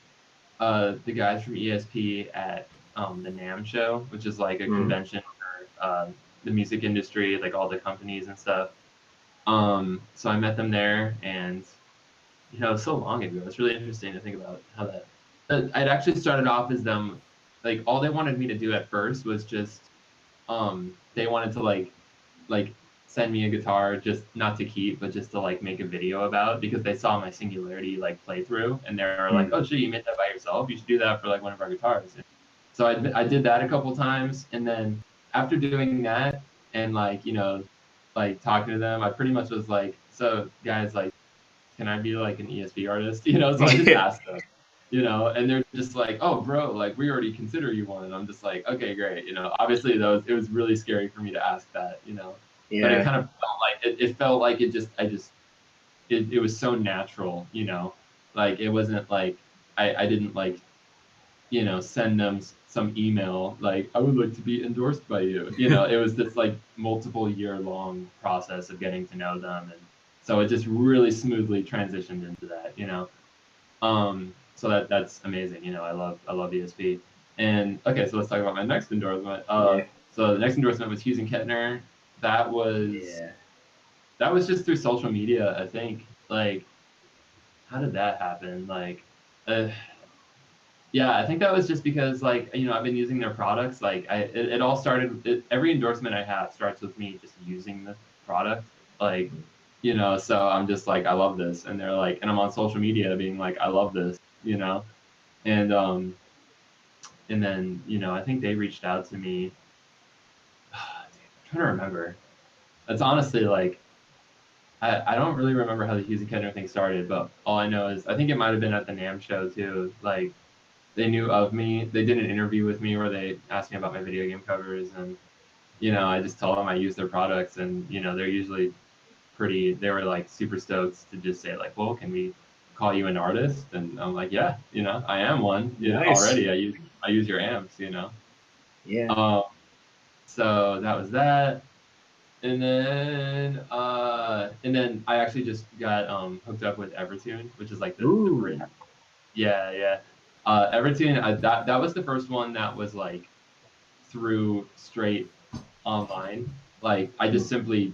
[SPEAKER 2] the guys from ESP at the NAMM show, which is like a convention for the music industry, like all the companies and stuff. So I met them there, and so long ago. It's really interesting to think about how that. I'd actually started off as them, like all they wanted me to do at first was just, they wanted to like send me a guitar, just not to keep, but just to like make a video about, because they saw my Singularity like playthrough, and they were like, "Oh shit, you made that by yourself? You should do that for like one of our guitars." So I did that a couple times, and then after doing that, and like like talking to them, I pretty much was like, so guys, like, can I be like an ESP artist? You know, so I just asked them, you know, and they're just like, oh, bro, like we already consider you one. And I'm just like, okay, great. You know, obviously it was really scary for me to ask that, you know, but it
[SPEAKER 1] Yeah.
[SPEAKER 2] kind of felt like it felt like it was so natural, you know, like it wasn't like I didn't like, you know, send them some email like I would like to be endorsed by you. You know, it was this like multiple year long process of getting to know them, and so it just really smoothly transitioned into that. You know, so that's amazing. You know, I love ESP. And okay, so let's talk about my next endorsement.
[SPEAKER 1] Yeah.
[SPEAKER 2] So the next endorsement was Hughes and Kettner. That was
[SPEAKER 1] Yeah.
[SPEAKER 2] that was just through social media, I think. Like, how did that happen? Like, uh, yeah, I think that was just because, like, you know, I've been using their products. Like, it all started. Every endorsement I have starts with me just using the product. Like, you know, so I'm just like, I love this, and they're like, and I'm on social media being like, I love this, you know, and and then you know, I think they reached out to me. I'm trying to remember. It's honestly like I don't really remember how the Hughes and Kettner thing started, but all I know is I think it might have been at the NAMM show too. Like they knew of me. They did an interview with me where they asked me about my video game covers, and you know, I just told them I use their products, and you know, they're usually pretty. They were like super stoked to just say like, well, can we call you an artist? And I'm like, yeah, you know, I am one. You know,
[SPEAKER 1] Nice.
[SPEAKER 2] already. I use your amps. You know,
[SPEAKER 1] Yeah.
[SPEAKER 2] um, so that was that. And then I actually just got hooked up with Evertune, which is like the
[SPEAKER 1] Ooh.
[SPEAKER 2] bridge. Yeah, yeah. Evertune, that was the first one that was like through straight online. Like I just simply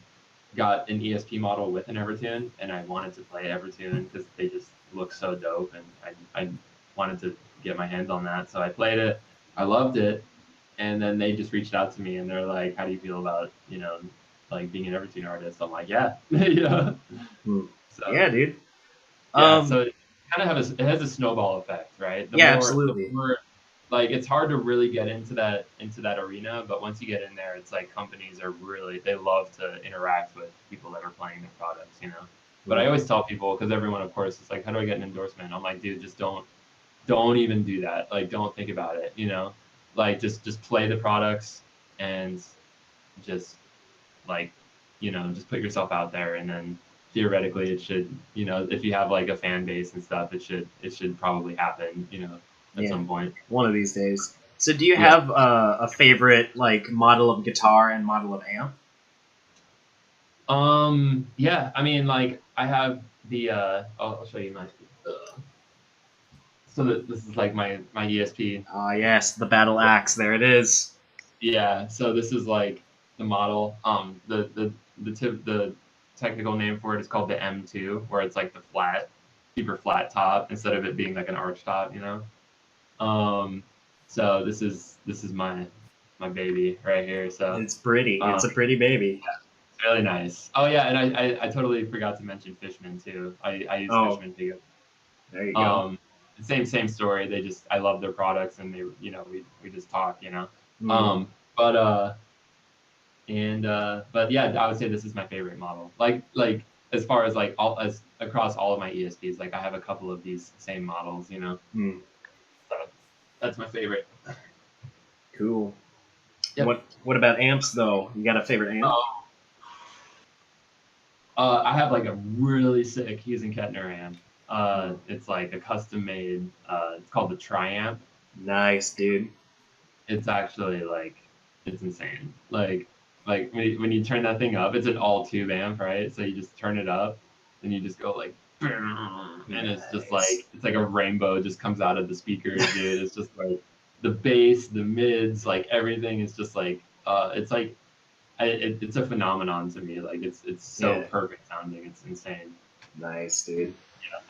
[SPEAKER 2] got an ESP model with an Evertune, and I wanted to play Evertune because they just look so dope, and I wanted to get my hands on that. So I played it. I loved it, and then they just reached out to me, and they're like, "How do you feel about, you know, like being an Evertune artist?" I'm like, "Yeah, yeah."
[SPEAKER 1] Hmm.
[SPEAKER 2] So
[SPEAKER 1] Yeah, dude.
[SPEAKER 2] yeah,
[SPEAKER 1] Um.
[SPEAKER 2] so it kind of it has a snowball effect, right?
[SPEAKER 1] Yeah,
[SPEAKER 2] The
[SPEAKER 1] absolutely.
[SPEAKER 2] more like it's hard to really get into that arena, but once you get in there, it's like companies are really they love to interact with people that are playing their products, you know. But
[SPEAKER 1] Hmm.
[SPEAKER 2] I always tell people because everyone, of course, is like, "How do I get an endorsement?" I'm like, "Dude, just don't even do that. Like, don't think about it, you know. Like, just play the products and just like, you know, just put yourself out there, and then theoretically it should, you know, if you have like a fan base and stuff, it should probably happen, you know, at
[SPEAKER 1] Yeah.
[SPEAKER 2] some point.
[SPEAKER 1] One of these days. So, do you
[SPEAKER 2] Yeah.
[SPEAKER 1] have a favorite like model of guitar and model of amp?
[SPEAKER 2] Yeah, I mean, like I have the I'll show you my so that this is like my ESP.
[SPEAKER 1] Ah, yes, the battle axe. There it is.
[SPEAKER 2] Yeah, so this is like the model. The technical name for it is called the M2, where it's like the flat, super flat top instead of it being like an arch top, you know. Um, so this is my baby right here. So
[SPEAKER 1] It's pretty.
[SPEAKER 2] um,
[SPEAKER 1] It's a pretty baby.
[SPEAKER 2] it's really nice. Oh yeah, and I totally forgot to mention Fishman too. I use
[SPEAKER 1] Oh,
[SPEAKER 2] Fishman too.
[SPEAKER 1] there you go.
[SPEAKER 2] Um, same story. They just I love their products, and they you know we just talk, you know.
[SPEAKER 1] Hmm.
[SPEAKER 2] But but yeah, I would say this is my favorite model. Like as far as like all as across all of my ESPs, like I have a couple of these same models, you know.
[SPEAKER 1] Hmm.
[SPEAKER 2] So that's my favorite.
[SPEAKER 1] Cool.
[SPEAKER 2] Yep.
[SPEAKER 1] What about amps though? You got a favorite amp?
[SPEAKER 2] Oh, I have like a really sick Hughes and Kettner amp.
[SPEAKER 1] Hmm.
[SPEAKER 2] It's like a custom made. It's called the Triamp.
[SPEAKER 1] Nice, dude.
[SPEAKER 2] It's actually like it's insane. Like when you turn that thing up, it's an all tube amp, right? So you just turn it up, and you just go like, and it's just
[SPEAKER 1] Nice.
[SPEAKER 2] like it's like a rainbow just comes out of the speakers, dude. It's just like the bass, the mids, like everything is just like it's like it's a phenomenon to me. Like it's so
[SPEAKER 1] Yeah.
[SPEAKER 2] perfect sounding. It's insane.
[SPEAKER 1] Nice, dude.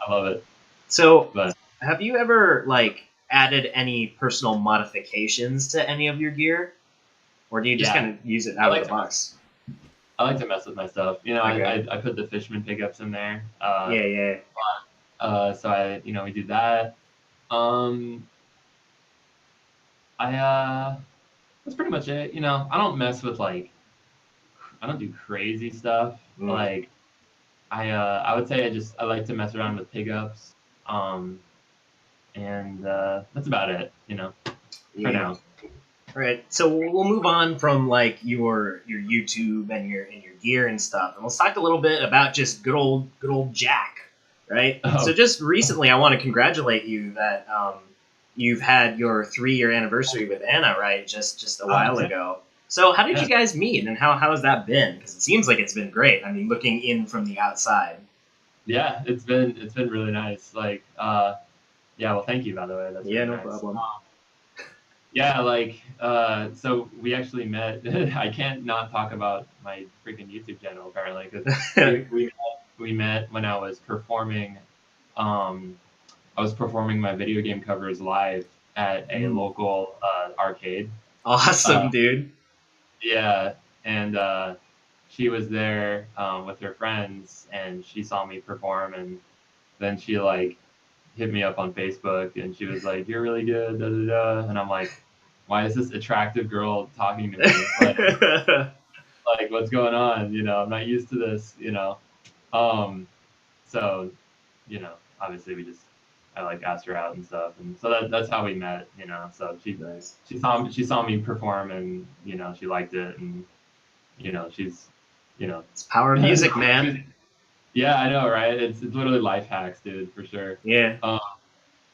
[SPEAKER 2] I love it.
[SPEAKER 1] So,
[SPEAKER 2] But
[SPEAKER 1] have you ever like added any personal modifications to any of your gear, or do you just
[SPEAKER 2] yeah,
[SPEAKER 1] kind of use it
[SPEAKER 2] I
[SPEAKER 1] out of
[SPEAKER 2] like
[SPEAKER 1] the
[SPEAKER 2] to mess.
[SPEAKER 1] box?
[SPEAKER 2] I like to mess with my stuff. You know,
[SPEAKER 1] Okay.
[SPEAKER 2] I put the Fishman pickups in there.
[SPEAKER 1] Yeah, yeah.
[SPEAKER 2] So I, you know, we do that. Um, I that's pretty much it. You know, I don't mess with like I don't do crazy stuff.
[SPEAKER 1] Mm.
[SPEAKER 2] Like I would say I like to mess around with pickups. And that's about it, you know, for
[SPEAKER 1] Yeah.
[SPEAKER 2] now.
[SPEAKER 1] All right, so we'll move on from like your YouTube and your gear and stuff, and let's talk a little bit about just good old Jack, right? So
[SPEAKER 2] Oh,
[SPEAKER 1] just recently, I want to congratulate you that you've had your 3-year anniversary with Anna, right? Just a while
[SPEAKER 2] yeah,
[SPEAKER 1] ago. So how did
[SPEAKER 2] yeah,
[SPEAKER 1] you guys meet, and how has that been? Because it seems like it's been great. I mean, looking in from the outside.
[SPEAKER 2] yeah. It's been really nice. Like, yeah. Well, thank you, by the way. That's
[SPEAKER 1] Yeah,
[SPEAKER 2] really
[SPEAKER 1] no
[SPEAKER 2] nice.
[SPEAKER 1] problem.
[SPEAKER 2] Yeah, like, so we actually met. I can't not talk about my freaking YouTube channel apparently because we met when I was performing. Um, I was performing my video game covers live at a
[SPEAKER 1] Mm.
[SPEAKER 2] local arcade. Uh,
[SPEAKER 1] Awesome, dude.
[SPEAKER 2] yeah, and she was there with her friends, and she saw me perform, and then she like hit me up on Facebook, and she was like, "You're really good," da da da, and I'm like, "Why is this attractive girl talking to me? Like what's going on? You know, I'm not used to this. You know." Um, so, you know, obviously I like asked her out and stuff, and so that's how we met. You know, so
[SPEAKER 1] Nice.
[SPEAKER 2] she saw me perform, and you know, she liked it, and you know, she's, you know,
[SPEAKER 1] It's power of music, man.
[SPEAKER 2] yeah, I know, right? It's literally life hacks, dude, for sure.
[SPEAKER 1] Yeah.
[SPEAKER 2] Um,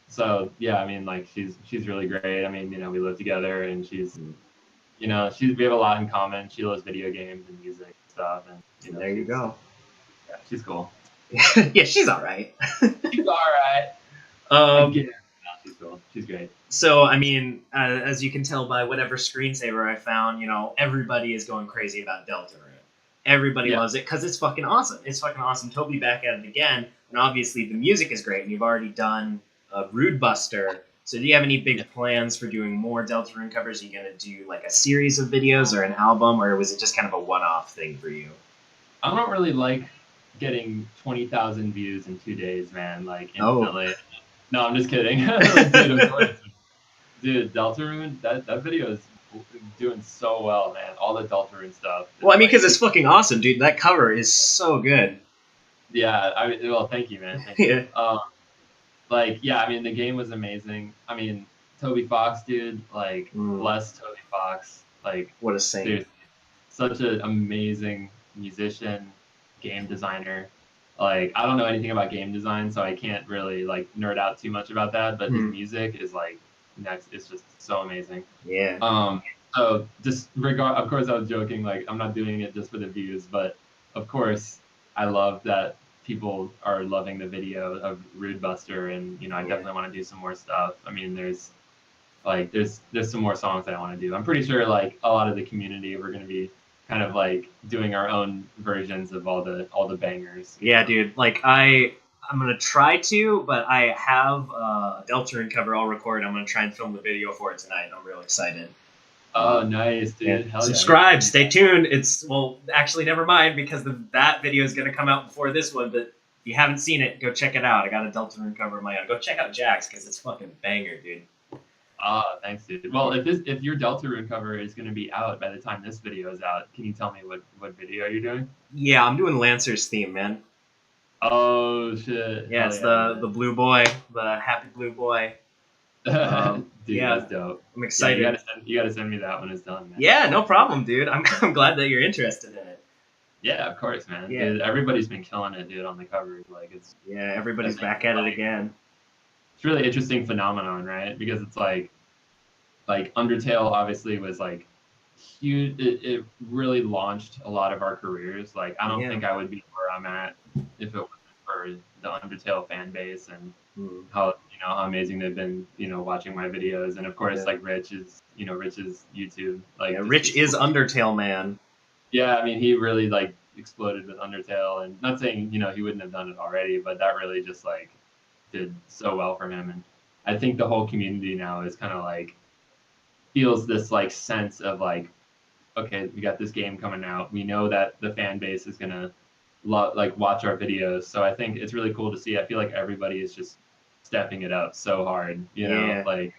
[SPEAKER 2] so yeah, I mean, like she's really great. I mean, you know, we live together, and she's, you know, we have a lot in common. She loves video games and music and stuff, and you know,
[SPEAKER 1] There you go.
[SPEAKER 2] yeah, she's cool.
[SPEAKER 1] Yeah, she's all right.
[SPEAKER 2] She's all right. I
[SPEAKER 1] um,
[SPEAKER 2] get her. No, she's cool. She's great.
[SPEAKER 1] so, I mean, as you can tell by whatever screensaver I found, everybody is going crazy about Deltarune. Everybody
[SPEAKER 2] Yeah.
[SPEAKER 1] loves it because it's fucking awesome. It's fucking awesome. Toby back at it again, and obviously the music is great. And you've already done Rude Buster. So, do you have any
[SPEAKER 2] Yeah.
[SPEAKER 1] big plans for doing more Deltarune covers? Are you gonna do like a series of videos or an album, or was it just kind of a one-off thing for you?
[SPEAKER 2] I don't really like getting 20,000 views in 2 days, man. Like
[SPEAKER 1] Oh,
[SPEAKER 2] instantly. No, I'm just kidding. Like, dude, of course. Dude, Deltarune, that video is doing so well, man. All the Deltarune stuff.
[SPEAKER 1] well, I
[SPEAKER 2] It's
[SPEAKER 1] mean,
[SPEAKER 2] like,
[SPEAKER 1] because it's fucking awesome, dude. That cover is so good.
[SPEAKER 2] yeah. I mean, well, thank you, man. Thank you.
[SPEAKER 1] Yeah.
[SPEAKER 2] Like, yeah. I mean, the game was amazing. I mean, Toby Fox, dude. Like,
[SPEAKER 1] Mm,
[SPEAKER 2] bless Toby Fox. Like,
[SPEAKER 1] what a saint.
[SPEAKER 2] dude, such an amazing musician, game designer. Like, I don't know anything about game design, so I can't really like nerd out too much about that. But his
[SPEAKER 1] Mm,
[SPEAKER 2] music is like next. It's just so amazing.
[SPEAKER 1] yeah.
[SPEAKER 2] Um, so just of course I was joking, like I'm not doing it just for the views, but of course I love that people are loving the video of Rude Buster, and you know, I
[SPEAKER 1] Yeah.
[SPEAKER 2] definitely want to do some more stuff. I mean, there's some more songs that I want to do. I'm pretty sure like a lot of the community, we're going to be kind of like doing our own versions of all the bangers.
[SPEAKER 1] Yeah, dude. Like I'm gonna try to, but I have a Deltarune cover all recorded. I'm gonna try and film the video for it tonight. I'm real excited.
[SPEAKER 2] Oh, nice,
[SPEAKER 1] Yeah.
[SPEAKER 2] dude. Hell yeah.
[SPEAKER 1] Subscribe. Stay tuned. It's actually, never mind because that video is gonna come out before this one. But if you haven't seen it, go check it out. I got a Deltarune cover of my own. Go check out Jack's because it's fucking banger, dude.
[SPEAKER 2] Thanks, dude. Well, if your Deltarune cover is going to be out by the time this video is out, can you tell me what video you're doing?
[SPEAKER 1] Yeah, I'm doing Lancer's theme, man.
[SPEAKER 2] Oh shit!
[SPEAKER 1] Yeah,
[SPEAKER 2] Hell
[SPEAKER 1] it's
[SPEAKER 2] yeah,
[SPEAKER 1] the blue boy, the happy blue boy.
[SPEAKER 2] man. Dude,
[SPEAKER 1] Yeah,
[SPEAKER 2] that's dope.
[SPEAKER 1] I'm
[SPEAKER 2] Yeah,
[SPEAKER 1] excited.
[SPEAKER 2] you gotta send me that when it's done, man.
[SPEAKER 1] Yeah, no problem, dude. I'm glad that you're interested in it.
[SPEAKER 2] Yeah, of course, man.
[SPEAKER 1] Yeah.
[SPEAKER 2] Dude, everybody's been killing it, dude, on the covers. Like
[SPEAKER 1] Yeah,
[SPEAKER 2] I
[SPEAKER 1] everybody's
[SPEAKER 2] think
[SPEAKER 1] back at it again.
[SPEAKER 2] it's really interesting phenomenon, right? Because it's like Undertale obviously was like huge. It really launched a lot of our careers. Like I don't
[SPEAKER 1] Yeah.
[SPEAKER 2] think I would be where I'm at if it wasn't for the Undertale fan base and
[SPEAKER 1] Mm.
[SPEAKER 2] how how amazing they've been, watching my videos. And of course,
[SPEAKER 1] Yeah.
[SPEAKER 2] like Rich's YouTube. Like
[SPEAKER 1] Yeah,
[SPEAKER 2] just
[SPEAKER 1] Rich is Undertale man.
[SPEAKER 2] yeah, I mean he really like exploded with Undertale, and not saying he wouldn't have done it already, but that really just like did so well for him. And I think the whole community now is kind of like feels this like sense of like, okay, we got this game coming out. We know that the fan base is gonna like watch our videos. So I think it's really cool to see. I feel like everybody is just stepping it up so hard.
[SPEAKER 1] Yeah.
[SPEAKER 2] Like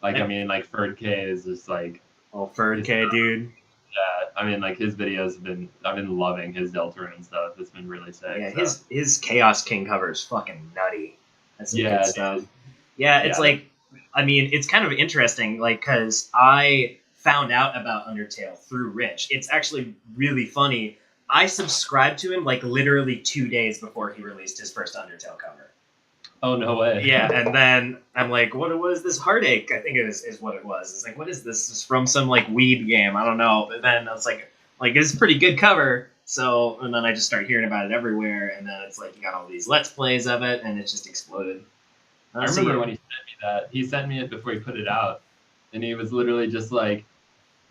[SPEAKER 2] I mean, like Ferd K is just like
[SPEAKER 1] Oh, Ferd
[SPEAKER 2] he's
[SPEAKER 1] K, dude.
[SPEAKER 2] I mean, like his videos I've been loving his Deltarune stuff. It's been really sick.
[SPEAKER 1] Yeah,
[SPEAKER 2] So.
[SPEAKER 1] his Chaos King cover is fucking nutty. That's some good stuff.
[SPEAKER 2] Dude.
[SPEAKER 1] Yeah, it's
[SPEAKER 2] Yeah,
[SPEAKER 1] like, I mean, it's kind of interesting, like, because I found out about Undertale through Rich. It's actually really funny. I subscribed to him like literally 2 days before he released his first Undertale cover.
[SPEAKER 2] Oh, no way.
[SPEAKER 1] Yeah, and then I'm like, what was this Heartache? I think it is what it was. It's like, what is this? It's from some like weed game. I don't know. But then I was like it's a pretty good cover. So, and then I just started hearing about it everywhere, and then it's like you got all these Let's Plays of it, and it just exploded.
[SPEAKER 2] I remember when he sent me that. He sent me it before he put it out, and he was literally just like,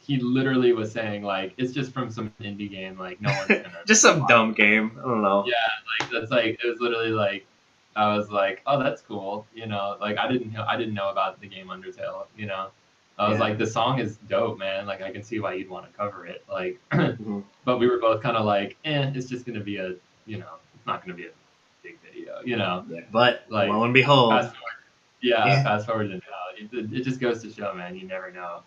[SPEAKER 2] he literally was saying like, it's just from some indie game, like no one's gonna
[SPEAKER 1] just some dumb game. I don't know.
[SPEAKER 2] Yeah, like that's like, it was literally like, I was like, oh, that's cool, like I didn't know about the game Undertale, I was like, the song is dope, man, like I can see why you'd want to cover it, like, but we were both kind of like, it's just gonna be it's not gonna be a big video,
[SPEAKER 1] Yeah, but
[SPEAKER 2] like,
[SPEAKER 1] lo and behold,
[SPEAKER 2] fast forward to now, it just goes to show, man, you never know,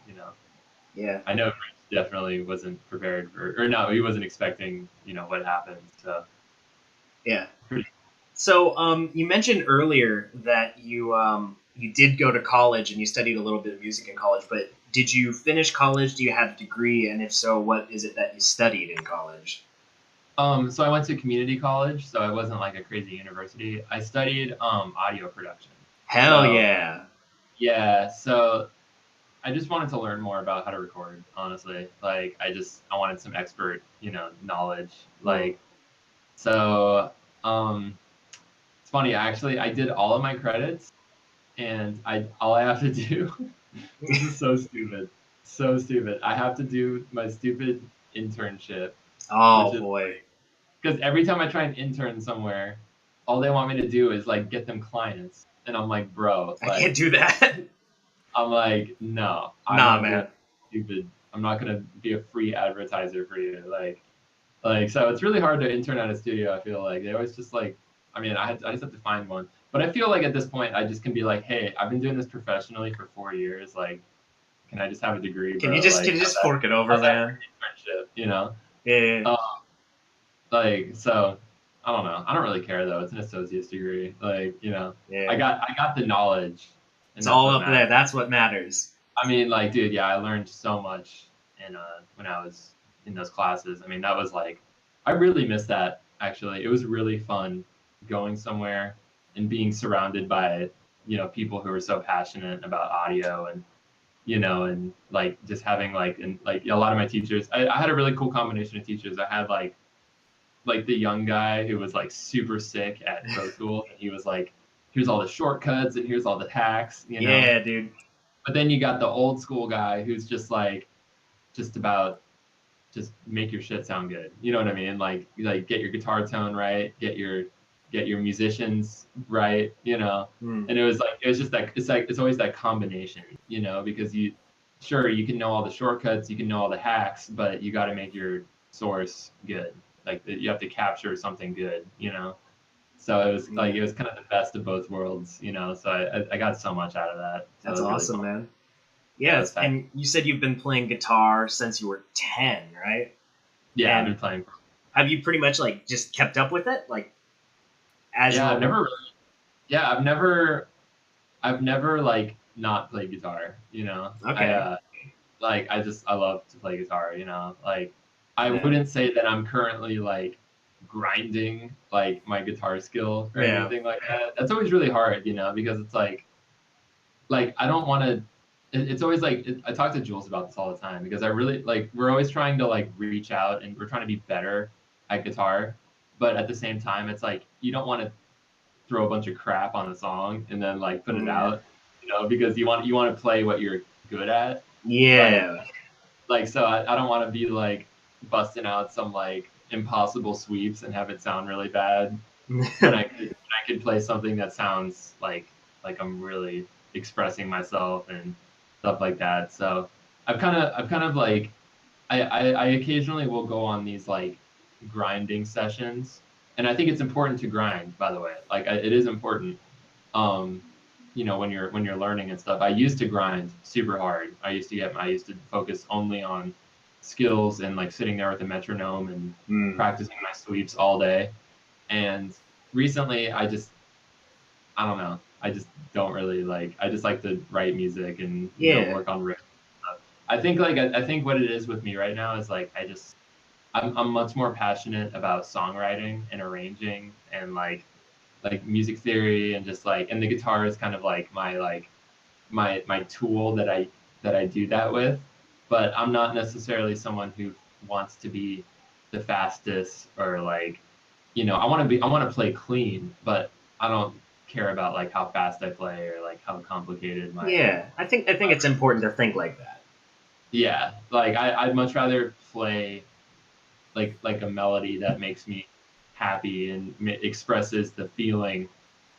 [SPEAKER 1] Yeah,
[SPEAKER 2] I know Rich definitely wasn't prepared or no, he wasn't expecting, what happened, so.
[SPEAKER 1] Yeah. So, you mentioned earlier that you did go to college and you studied a little bit of music in college, but did you finish college? Do you have a degree? And if so, what is it that you studied in college?
[SPEAKER 2] So I went to community college, so it wasn't like a crazy university. I studied audio production.
[SPEAKER 1] Hell yeah.
[SPEAKER 2] Yeah, so I just wanted to learn more about how to record, honestly. Like I wanted some expert, knowledge. Like so it's funny, actually I did all of my credits and all I have to do this is so stupid. So stupid. I have to do my stupid internship.
[SPEAKER 1] Oh boy.
[SPEAKER 2] Because every time I try and intern somewhere, all they want me to do is like get them clients. And I'm like, bro, like,
[SPEAKER 1] I can't do that.
[SPEAKER 2] I'm like, no.
[SPEAKER 1] Nah, man.
[SPEAKER 2] Stupid. I'm not gonna be a free advertiser for you. Like so it's really hard to intern at a studio, I feel like. They always just like, I mean, I just have to find one. But I feel like at this point I just can be like, hey, I've been doing this professionally for 4 years. Like, can I just have a degree?
[SPEAKER 1] Can you just fork it over, man?
[SPEAKER 2] Internship,
[SPEAKER 1] Yeah.
[SPEAKER 2] Like, so I don't know. I don't really care though. It's an associate's degree. Like,
[SPEAKER 1] Yeah.
[SPEAKER 2] I got the knowledge.
[SPEAKER 1] It's all up there. That's what matters.
[SPEAKER 2] I mean, like, dude, yeah, I learned so much when I was in those classes. I mean, that was like, I really miss that actually. It was really fun going somewhere and being surrounded by, people who are so passionate about audio and and like just having like a lot of my teachers. I had a really cool combination of teachers. I had like the young guy who was like super sick at Pro Tools, and he was like, here's all the shortcuts and here's all the hacks,
[SPEAKER 1] Yeah, dude.
[SPEAKER 2] But then you got the old school guy who's just like, just make your shit sound good. You know what I mean? Like get your guitar tone right, get your musicians right, And it was just that it's always that combination, because you can know all the shortcuts, you can know all the hacks, but you got to make your source good. Like you have to capture something good, So it was like, it was kind of the best of both worlds, So I got so much out of that. So
[SPEAKER 1] that's awesome, really, man. Yeah, and you said you've been playing guitar since you were 10, right?
[SPEAKER 2] Yeah, I've been playing.
[SPEAKER 1] Have you pretty much like just kept up with it, like?
[SPEAKER 2] I've never like not played guitar,
[SPEAKER 1] Okay.
[SPEAKER 2] I love to play guitar, Like I wouldn't say that I'm currently like grinding like my guitar skill or anything like that. That's always really hard, because it's like I don't want to. It's always like I talk to Jules about this all the time because I really like, we're always trying to like reach out and we're trying to be better at guitar, but at the same time it's like you don't want to throw a bunch of crap on a song and then like put it out, because you want to play what you're good at.
[SPEAKER 1] Yeah.
[SPEAKER 2] Like so I don't want to be like busting out some like impossible sweeps and have it sound really bad when I could play something that sounds like I'm really expressing myself and stuff like that. So I've kind of like I occasionally will go on these like grinding sessions, and I think it's important to grind, by the way. Like it is important, when you're learning and stuff. I used to grind super hard. I used to focus only on skills and like sitting there with a metronome and practicing my sweeps all day. And recently I don't know, I just don't really like, I just like to write music and work on riffs and stuff. I think what it is with me right now is like I'm much more passionate about songwriting and arranging and like music theory, and just like, and the guitar is kind of like my tool that I do that with. But I'm not necessarily someone who wants to be the fastest, or like, I want to play clean, but I don't care about like how fast I play or like how complicated my.
[SPEAKER 1] Yeah, I think it's important to think like that.
[SPEAKER 2] Yeah, like I'd much rather play like a melody that makes me happy and expresses the feeling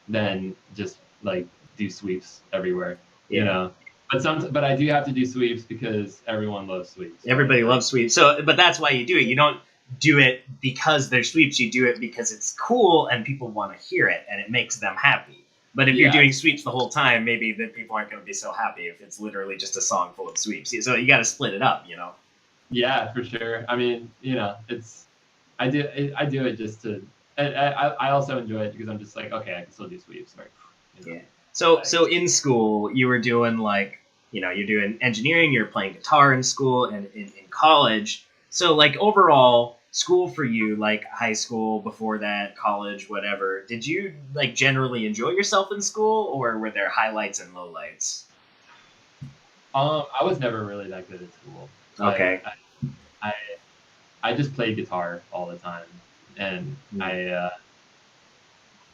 [SPEAKER 2] than just like do sweeps everywhere. But I do have to do sweeps because everyone loves sweeps.
[SPEAKER 1] Everybody loves sweeps. So, but that's why you do it. You don't do it because they're sweeps. You do it because it's cool and people want to hear it and it makes them happy. But if you're doing sweeps the whole time, maybe the people aren't going to be so happy if it's literally just a song full of sweeps. So you got to split it up,
[SPEAKER 2] Yeah, for sure. I mean, I do it just to. I also enjoy it because I'm just like, okay, I can still do sweeps. Right?
[SPEAKER 1] Yeah. So in school, you were doing like, you're doing engineering, you're playing guitar in school and in college. So like overall, school for you, like high school, before that, college, whatever, did you like generally enjoy yourself in school, or were there highlights and lowlights?
[SPEAKER 2] I was never really that good at school.
[SPEAKER 1] Okay.
[SPEAKER 2] I just played guitar all the time, and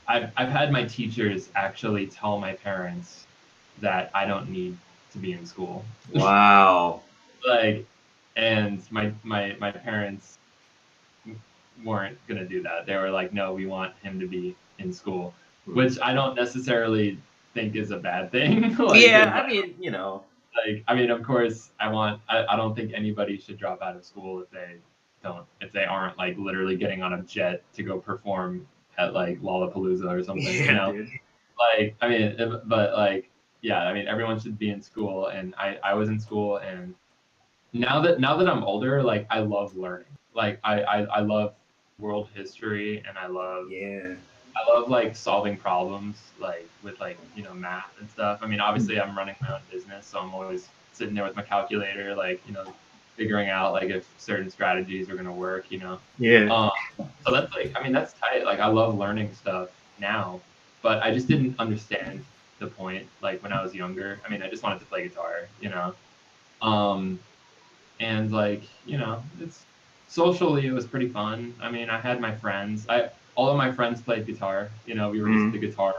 [SPEAKER 2] I've had my teachers actually tell my parents that I don't need to be in school.
[SPEAKER 1] Wow.
[SPEAKER 2] And my parents weren't gonna do that. They were like, no, we want him to be in school, which I don't necessarily think is a bad thing. I mean, of course, I don't think anybody should drop out of school if they aren't like literally getting on a jet to go perform at like Lollapalooza or something.
[SPEAKER 1] Dude.
[SPEAKER 2] I mean, but like, yeah, I mean, everyone should be in school, and I was in school, and now that I'm older, like I love learning. Like I love world history, and I love like solving problems like with like math and stuff. I mean, obviously I'm running my own business, so I'm always sitting there with my calculator, like figuring out like if certain strategies are gonna work. So that's like, I mean, that's tight. Like I love learning stuff now, but I just didn't understand the point like when I was younger. I mean, I just wanted to play guitar, and like it's socially it was pretty fun. I mean, I had my friends. All of my friends played guitar. We were just the guitar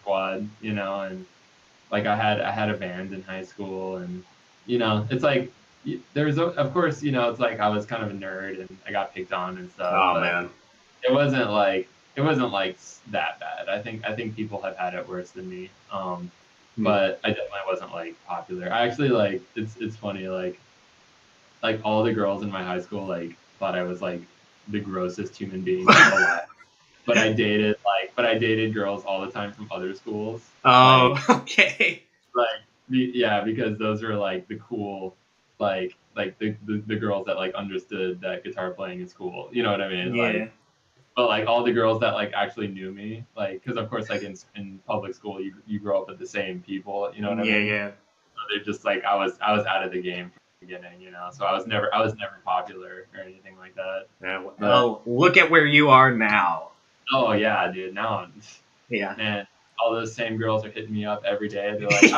[SPEAKER 2] squad. And like I had a band in high school, and it's like of course it's like I was kind of a nerd and I got picked on and stuff.
[SPEAKER 1] Oh man,
[SPEAKER 2] it wasn't like that bad. I think people have had it worse than me. But I definitely wasn't like popular. I actually like it's funny like all the girls in my high school like thought I was like the grossest human being alive. But I dated girls all the time from other schools.
[SPEAKER 1] Oh, okay.
[SPEAKER 2] Yeah, because those are like the cool, like the girls that like understood that guitar playing is cool. You know what I mean?
[SPEAKER 1] Yeah.
[SPEAKER 2] But like all the girls that like actually knew me, like, because of course like in public school you grow up with the same people. You know what I mean?
[SPEAKER 1] Yeah.
[SPEAKER 2] So they're just like I was out of the game from the beginning. So I was never popular or anything like that.
[SPEAKER 1] Yeah, well, look at where you are now.
[SPEAKER 2] Oh yeah, dude. Now
[SPEAKER 1] yeah,
[SPEAKER 2] man, all those same girls are hitting me up every day. They're like,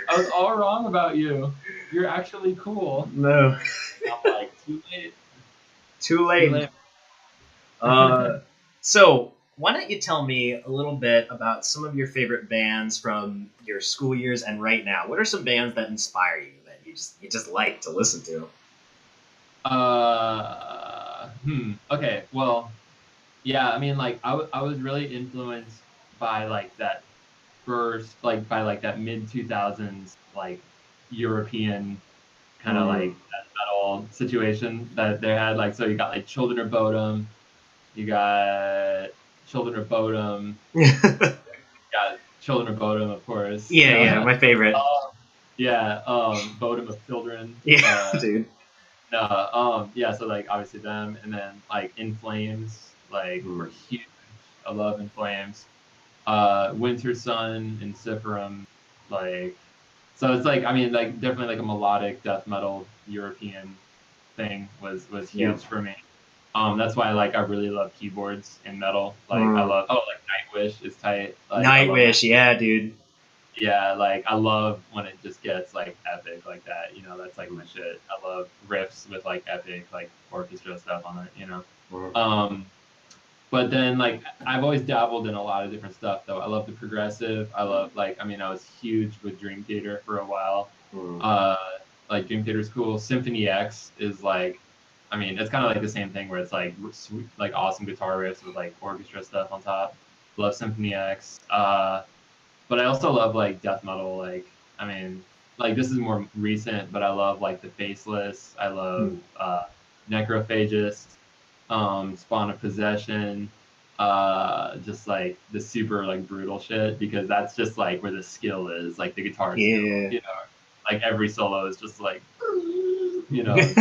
[SPEAKER 2] I was all wrong about you. You're actually cool.
[SPEAKER 1] No.
[SPEAKER 2] I'm like, too late.
[SPEAKER 1] Too late. So why don't you tell me a little bit about some of your favorite bands from your school years and right now? What are some bands that inspire you that you just like to listen to?
[SPEAKER 2] Okay. Well, yeah. I mean, like, I was really influenced by like that by like that mid 2000s like European kind of like that metal situation that they had. Like, so you got like Children of Bodom, you got Children of Bodom, got Children of Bodom, of course.
[SPEAKER 1] Yeah, my favorite.
[SPEAKER 2] Bodom of Children.
[SPEAKER 1] Yeah, dude.
[SPEAKER 2] No, yeah, so like obviously them, and then like In Flames, like were huge. I love In Flames. Winter Sun and Cypherum, like, so it's like, I mean, like definitely like a melodic death metal European thing was
[SPEAKER 1] Yep.
[SPEAKER 2] huge for me. That's why like I really love keyboards in metal. Like I
[SPEAKER 1] Mm.
[SPEAKER 2] love, oh, like Nightwish is tight. Like I love Night.
[SPEAKER 1] Nightwish, yeah, dude.
[SPEAKER 2] Yeah, like I love when it just gets like epic like that. That's like my shit. I love riffs with like epic like orchestra stuff on it.
[SPEAKER 1] Mm.
[SPEAKER 2] Um, but then like I've always dabbled in a lot of different stuff though. I love the progressive. I love, like, I mean, I was huge with Dream Theater for a while.
[SPEAKER 1] Mm.
[SPEAKER 2] Uh, like Dream Theater is cool. Symphony X is like, I mean, it's kind of like the same thing where it's like sweet, like awesome guitar riffs with like orchestra stuff on top. Love Symphony X. But I also love like death metal. Like, I mean, like this is more recent, but I love like the Faceless. I love
[SPEAKER 1] Mm.
[SPEAKER 2] Necrophagist, Spawn of Possession, just like the super like brutal shit, because that's just like where the skill is, like the guitar skill.
[SPEAKER 1] Yeah.
[SPEAKER 2] Like every solo is just like, it's,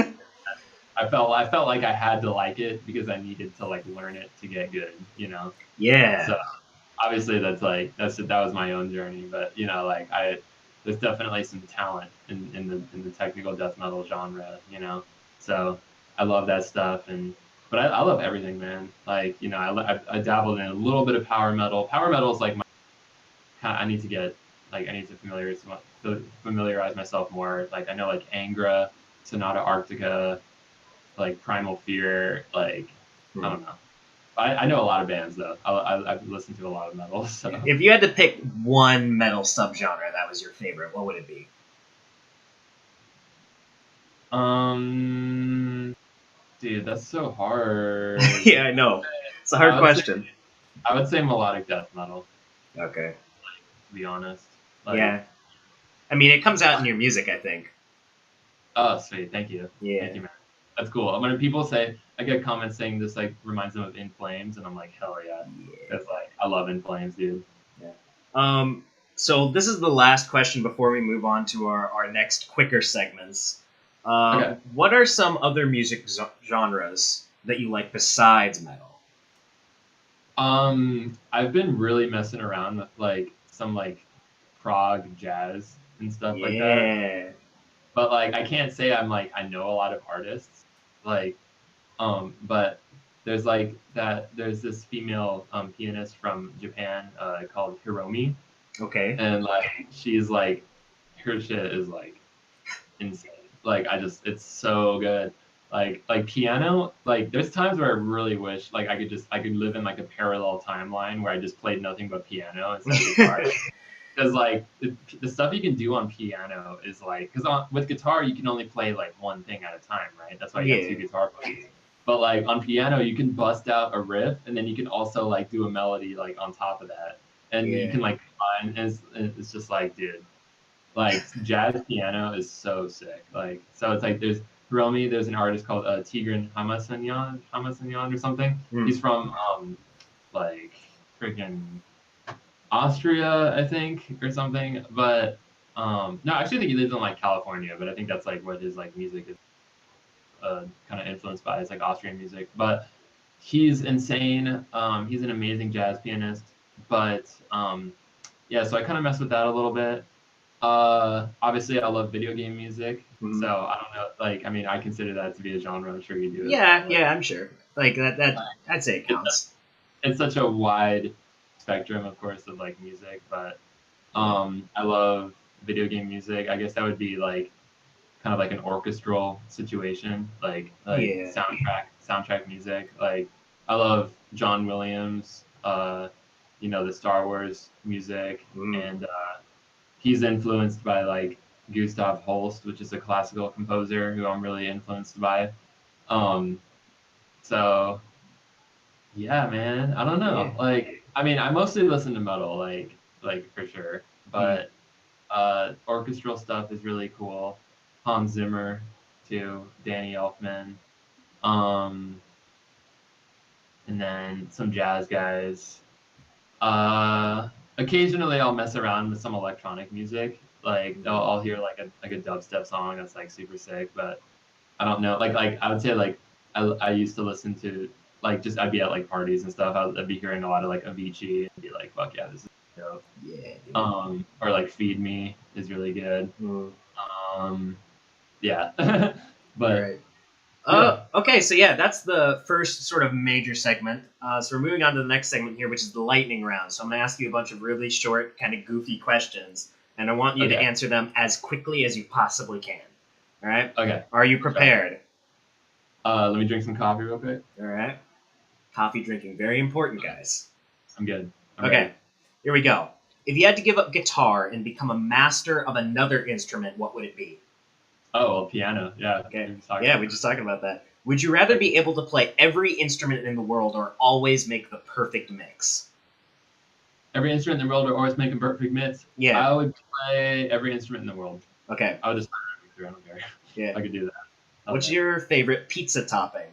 [SPEAKER 2] I felt like I had to like it because I needed to like learn it to get good.
[SPEAKER 1] Yeah.
[SPEAKER 2] So obviously that was my own journey, but like there's definitely some talent in the technical death metal genre. So I love that stuff, but I love everything, man. Like, I dabbled in a little bit of power metal. Power metal is like I need to get, like, I need to familiarize myself more. Like I know like Angra, Sonata Arctica, like Primal Fear, like I
[SPEAKER 1] Mm.
[SPEAKER 2] don't know. I know a lot of bands though. I've listened to a lot of metal. So
[SPEAKER 1] If you had to pick one metal subgenre that was your favorite, what would it be?
[SPEAKER 2] dude, that's so hard.
[SPEAKER 1] Yeah, I know. It's a hard
[SPEAKER 2] I would say
[SPEAKER 1] question.
[SPEAKER 2] I would say melodic death metal,
[SPEAKER 1] Okay.
[SPEAKER 2] to be honest. Like,
[SPEAKER 1] Yeah. I mean, it comes out in your music, I think.
[SPEAKER 2] oh, sweet, thank you,
[SPEAKER 1] Yeah.
[SPEAKER 2] man. That's cool. When people say, I get comments saying this like reminds them of In Flames, and I'm like, hell yeah,
[SPEAKER 1] Yeah.
[SPEAKER 2] because like I love In Flames, dude.
[SPEAKER 1] Yeah. So this is the last question before we move on to our next quicker segments.
[SPEAKER 2] Okay.
[SPEAKER 1] What are some other music genres that you like besides metal?
[SPEAKER 2] I've been really messing around with like some like prog jazz and stuff like that.
[SPEAKER 1] Yeah.
[SPEAKER 2] But like I can't say I'm like I know a lot of artists. Like, but there's this female pianist from Japan called Hiromi,
[SPEAKER 1] Okay.
[SPEAKER 2] and like she's like, her shit is like insane. Like it's so good. Like piano, like there's times where I really wish like I could live in like a parallel timeline where I just played nothing but piano instead of guitar. Because like the stuff you can do on piano is like, because with guitar you can only play like one thing at a time, right? That's why you have two
[SPEAKER 1] Yeah.
[SPEAKER 2] guitar players. But like on piano you can bust out a riff, and then you can also like do a melody like on top of that, and you
[SPEAKER 1] Yeah.
[SPEAKER 2] can like combine, and it's just like, dude, like jazz piano is so sick. Like, so it's like there's an artist called Tigran Hamasanyan or something.
[SPEAKER 1] Hmm.
[SPEAKER 2] He's from like freaking Austria, I think, or something. But no, actually, I think he lives in like California. But I think that's like what his like music is kind of influenced by. It's like Austrian music. But he's insane. He's an amazing jazz pianist. But yeah, so I kind of mess with that a little bit. Obviously, I love video game music.
[SPEAKER 1] Hmm.
[SPEAKER 2] So I don't know. Like, I mean, I consider that to be a genre. I'm sure you do as
[SPEAKER 1] Yeah.
[SPEAKER 2] well. Like,
[SPEAKER 1] Yeah. I'm sure. Like that. I'd say it
[SPEAKER 2] it's
[SPEAKER 1] counts.
[SPEAKER 2] it's such a wide spectrum, of course, of like music. But
[SPEAKER 1] Yeah.
[SPEAKER 2] I love video game music. I guess that would be like kind of like an orchestral situation, like
[SPEAKER 1] Yeah.
[SPEAKER 2] soundtrack music. Like I love John Williams, the Star Wars music,
[SPEAKER 1] Mm.
[SPEAKER 2] and he's influenced by like Gustav Holst, which is a classical composer who I'm really influenced by. Um, so yeah, man, I don't
[SPEAKER 1] Yeah.
[SPEAKER 2] know. Like, I mean, I mostly listen to metal, like for sure,
[SPEAKER 1] Mm.
[SPEAKER 2] but orchestral stuff is really cool. Hans Zimmer too, Danny Elfman, um, and then some jazz guys. Uh, Occasionally I'll mess around with some electronic music. Like
[SPEAKER 1] Mm.
[SPEAKER 2] I'll hear like a dubstep song that's like super sick, but I don't know. Like I would say like I used to listen to like just I'd be at like parties and stuff. I'd be hearing a lot of like Avicii and be like, fuck yeah, this is dope.
[SPEAKER 1] Yeah, dude.
[SPEAKER 2] Or like Feed Me is really good.
[SPEAKER 1] Mm.
[SPEAKER 2] Um, yeah,
[SPEAKER 1] All
[SPEAKER 2] but
[SPEAKER 1] right.
[SPEAKER 2] yeah,
[SPEAKER 1] Okay, so yeah, that's the first sort of major segment. So we're moving on to the next segment here, which is the lightning round. So I'm going to ask you a bunch of really short, kind of goofy questions, and I want you to
[SPEAKER 2] okay,
[SPEAKER 1] answer them as quickly as you possibly can. All right?
[SPEAKER 2] okay.
[SPEAKER 1] Are you
[SPEAKER 2] Try.
[SPEAKER 1] prepared?
[SPEAKER 2] Let me drink some coffee real quick.
[SPEAKER 1] All right. Coffee drinking, very important, guys.
[SPEAKER 2] I'm good. I'm
[SPEAKER 1] Okay,
[SPEAKER 2] ready.
[SPEAKER 1] here we go. If you had to give up guitar and become a master of another instrument, what would it be?
[SPEAKER 2] Oh, well, piano. Yeah.
[SPEAKER 1] Okay.
[SPEAKER 2] We were talking
[SPEAKER 1] Yeah,
[SPEAKER 2] about
[SPEAKER 1] we were just talking about that. Would you rather be able to play every instrument in the world or always make the perfect mix?
[SPEAKER 2] every instrument in the world will always make a perfect mix.
[SPEAKER 1] Yeah.
[SPEAKER 2] I would play every instrument in the world.
[SPEAKER 1] Okay.
[SPEAKER 2] I would just I don't care.
[SPEAKER 1] Yeah.
[SPEAKER 2] I could do that.
[SPEAKER 1] What's your favorite pizza topping?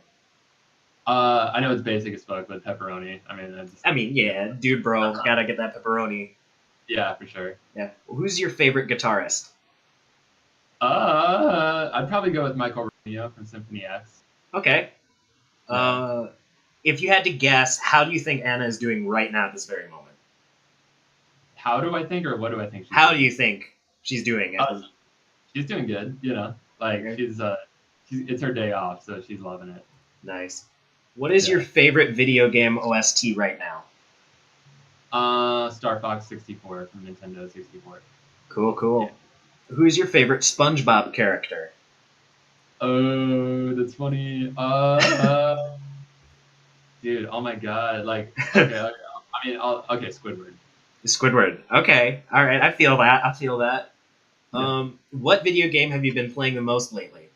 [SPEAKER 2] I know it's basic as fuck, but pepperoni.
[SPEAKER 1] I mean, yeah, dude, bro, gotta get that pepperoni.
[SPEAKER 2] Yeah, for sure.
[SPEAKER 1] Yeah. Who's your favorite guitarist?
[SPEAKER 2] I'd probably go with Michael Romeo from Symphony X.
[SPEAKER 1] Okay.
[SPEAKER 2] Yeah.
[SPEAKER 1] If you had to guess, how do you think Anna is doing right now at this very moment?
[SPEAKER 2] How do I think, or what do I think?
[SPEAKER 1] How do you think she's doing?
[SPEAKER 2] She's doing good. You know, like
[SPEAKER 1] Okay.
[SPEAKER 2] she's it's her day off, so she's loving it.
[SPEAKER 1] Nice. What is your favorite video game OST right now?
[SPEAKER 2] Star Fox 64 from Nintendo 64.
[SPEAKER 1] Cool. Yeah. Who's your favorite SpongeBob character?
[SPEAKER 2] Oh, that's funny. Dude, oh my god. Like, okay. Okay, Squidward.
[SPEAKER 1] Squidward. Okay. All right. I feel that. Yeah. What video game have you been playing the most lately?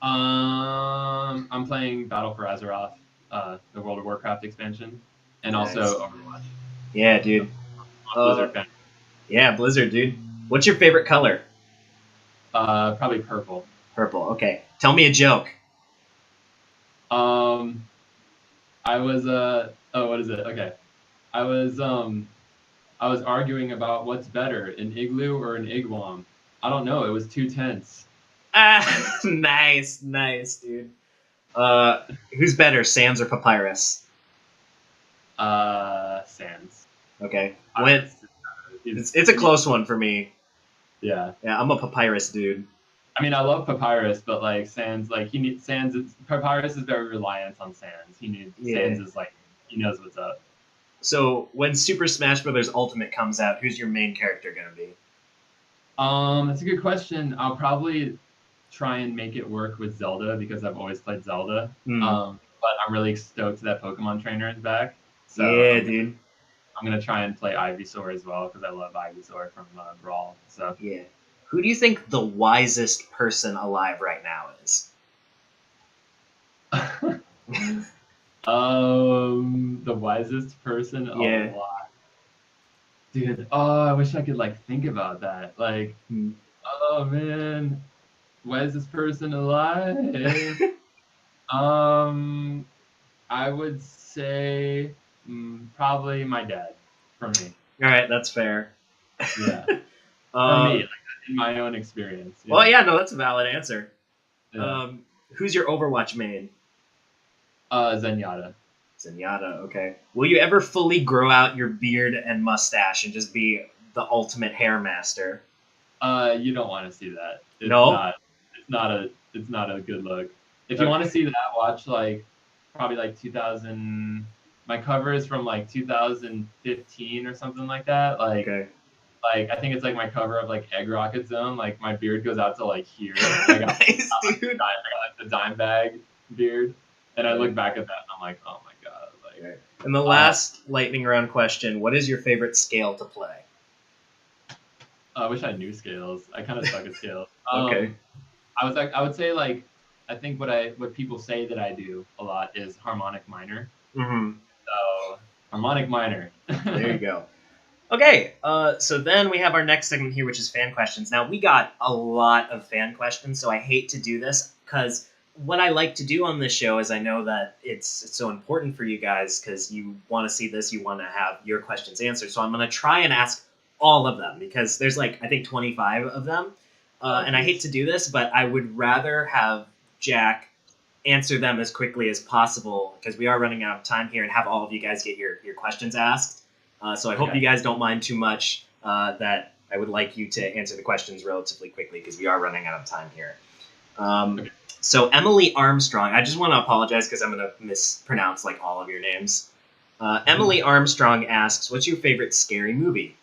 [SPEAKER 2] I'm playing Battle for Azeroth, the World of Warcraft expansion, and also Overwatch.
[SPEAKER 1] Yeah, dude.
[SPEAKER 2] Blizzard fan.
[SPEAKER 1] Yeah, Blizzard, dude. What's your favorite color?
[SPEAKER 2] Probably purple.
[SPEAKER 1] Purple. Okay. Tell me a joke.
[SPEAKER 2] I was what is it? Okay. I was arguing about what's better, an igloo or an igwam. I don't know. It was too tense.
[SPEAKER 1] Ah, nice, dude. Who's better, Sans or Papyrus?
[SPEAKER 2] Sans.
[SPEAKER 1] Okay. It's a close one for me.
[SPEAKER 2] Yeah.
[SPEAKER 1] Yeah, I'm a Papyrus dude.
[SPEAKER 2] I mean, I love Papyrus, but like Sans, like Papyrus is very reliant on Sans. Sans is like he knows what's up.
[SPEAKER 1] So when Super Smash Bros. Ultimate comes out, who's your main character gonna be?
[SPEAKER 2] That's a good question. I'll probably try and make it work with Zelda because I've always played Zelda. But I'm really stoked that Pokemon Trainer is back. So
[SPEAKER 1] yeah, dude.
[SPEAKER 2] I'm gonna try and play Ivysaur as well because I love Ivysaur from Brawl. So
[SPEAKER 1] yeah. Who do you think the wisest person alive right now is?
[SPEAKER 2] The wisest person alive. Dude, I wish I could like think about that. Like, oh man, wisest person alive? I would say probably my dad. For me.
[SPEAKER 1] All right, that's fair.
[SPEAKER 2] Yeah. For me, like, in my own experience.
[SPEAKER 1] Well, yeah, no, that's a valid answer.
[SPEAKER 2] Yeah.
[SPEAKER 1] Who's your Overwatch main?
[SPEAKER 2] Zenyatta.
[SPEAKER 1] Zenyatta, okay. Will you ever fully grow out your beard and mustache and just be the ultimate hair master?
[SPEAKER 2] You don't want to see that. It's not a good look. If you want to see that, watch probably 2000. My cover is from 2015 or something like that. I think it's my cover of Egg Rocket Zone. My beard goes out to here.
[SPEAKER 1] Nice, dude.
[SPEAKER 2] I got the dime bag beard, and I look back at that and I'm like, oh my god.
[SPEAKER 1] And the last lightning round question: what is your favorite scale to play?
[SPEAKER 2] I wish I knew scales. I kind of suck at scales.
[SPEAKER 1] Okay.
[SPEAKER 2] I would say I think what people say that I do a lot is harmonic minor.
[SPEAKER 1] Mm-hmm.
[SPEAKER 2] So harmonic minor.
[SPEAKER 1] There you go. Okay, so then we have our next segment here, which is fan questions. Now, we got a lot of fan questions, so I hate to do this, because what I like to do on this show is I know that it's so important for you guys, because you want to see this, you want to have your questions answered, so I'm going to try and ask all of them, because there's I think 25 of them. and I hate to do this, but I would rather have Jack answer them as quickly as possible because we are running out of time here, and have all of you guys get your questions asked. So I hope you guys don't mind too much that I would like you to answer the questions relatively quickly because we are running out of time here. So Emily Armstrong, I just want to apologize because I'm going to mispronounce like all of your names. Emily Armstrong asks, what's your favorite scary movie?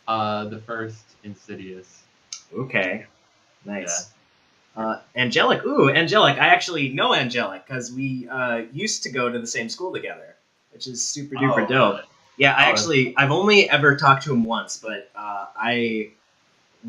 [SPEAKER 2] The first Insidious.
[SPEAKER 1] Okay, nice. Yeah. Angelic, Angelic. I actually know Angelic because we used to go to the same school together, which is super duper dope. Yeah, I've only ever talked to him once, but I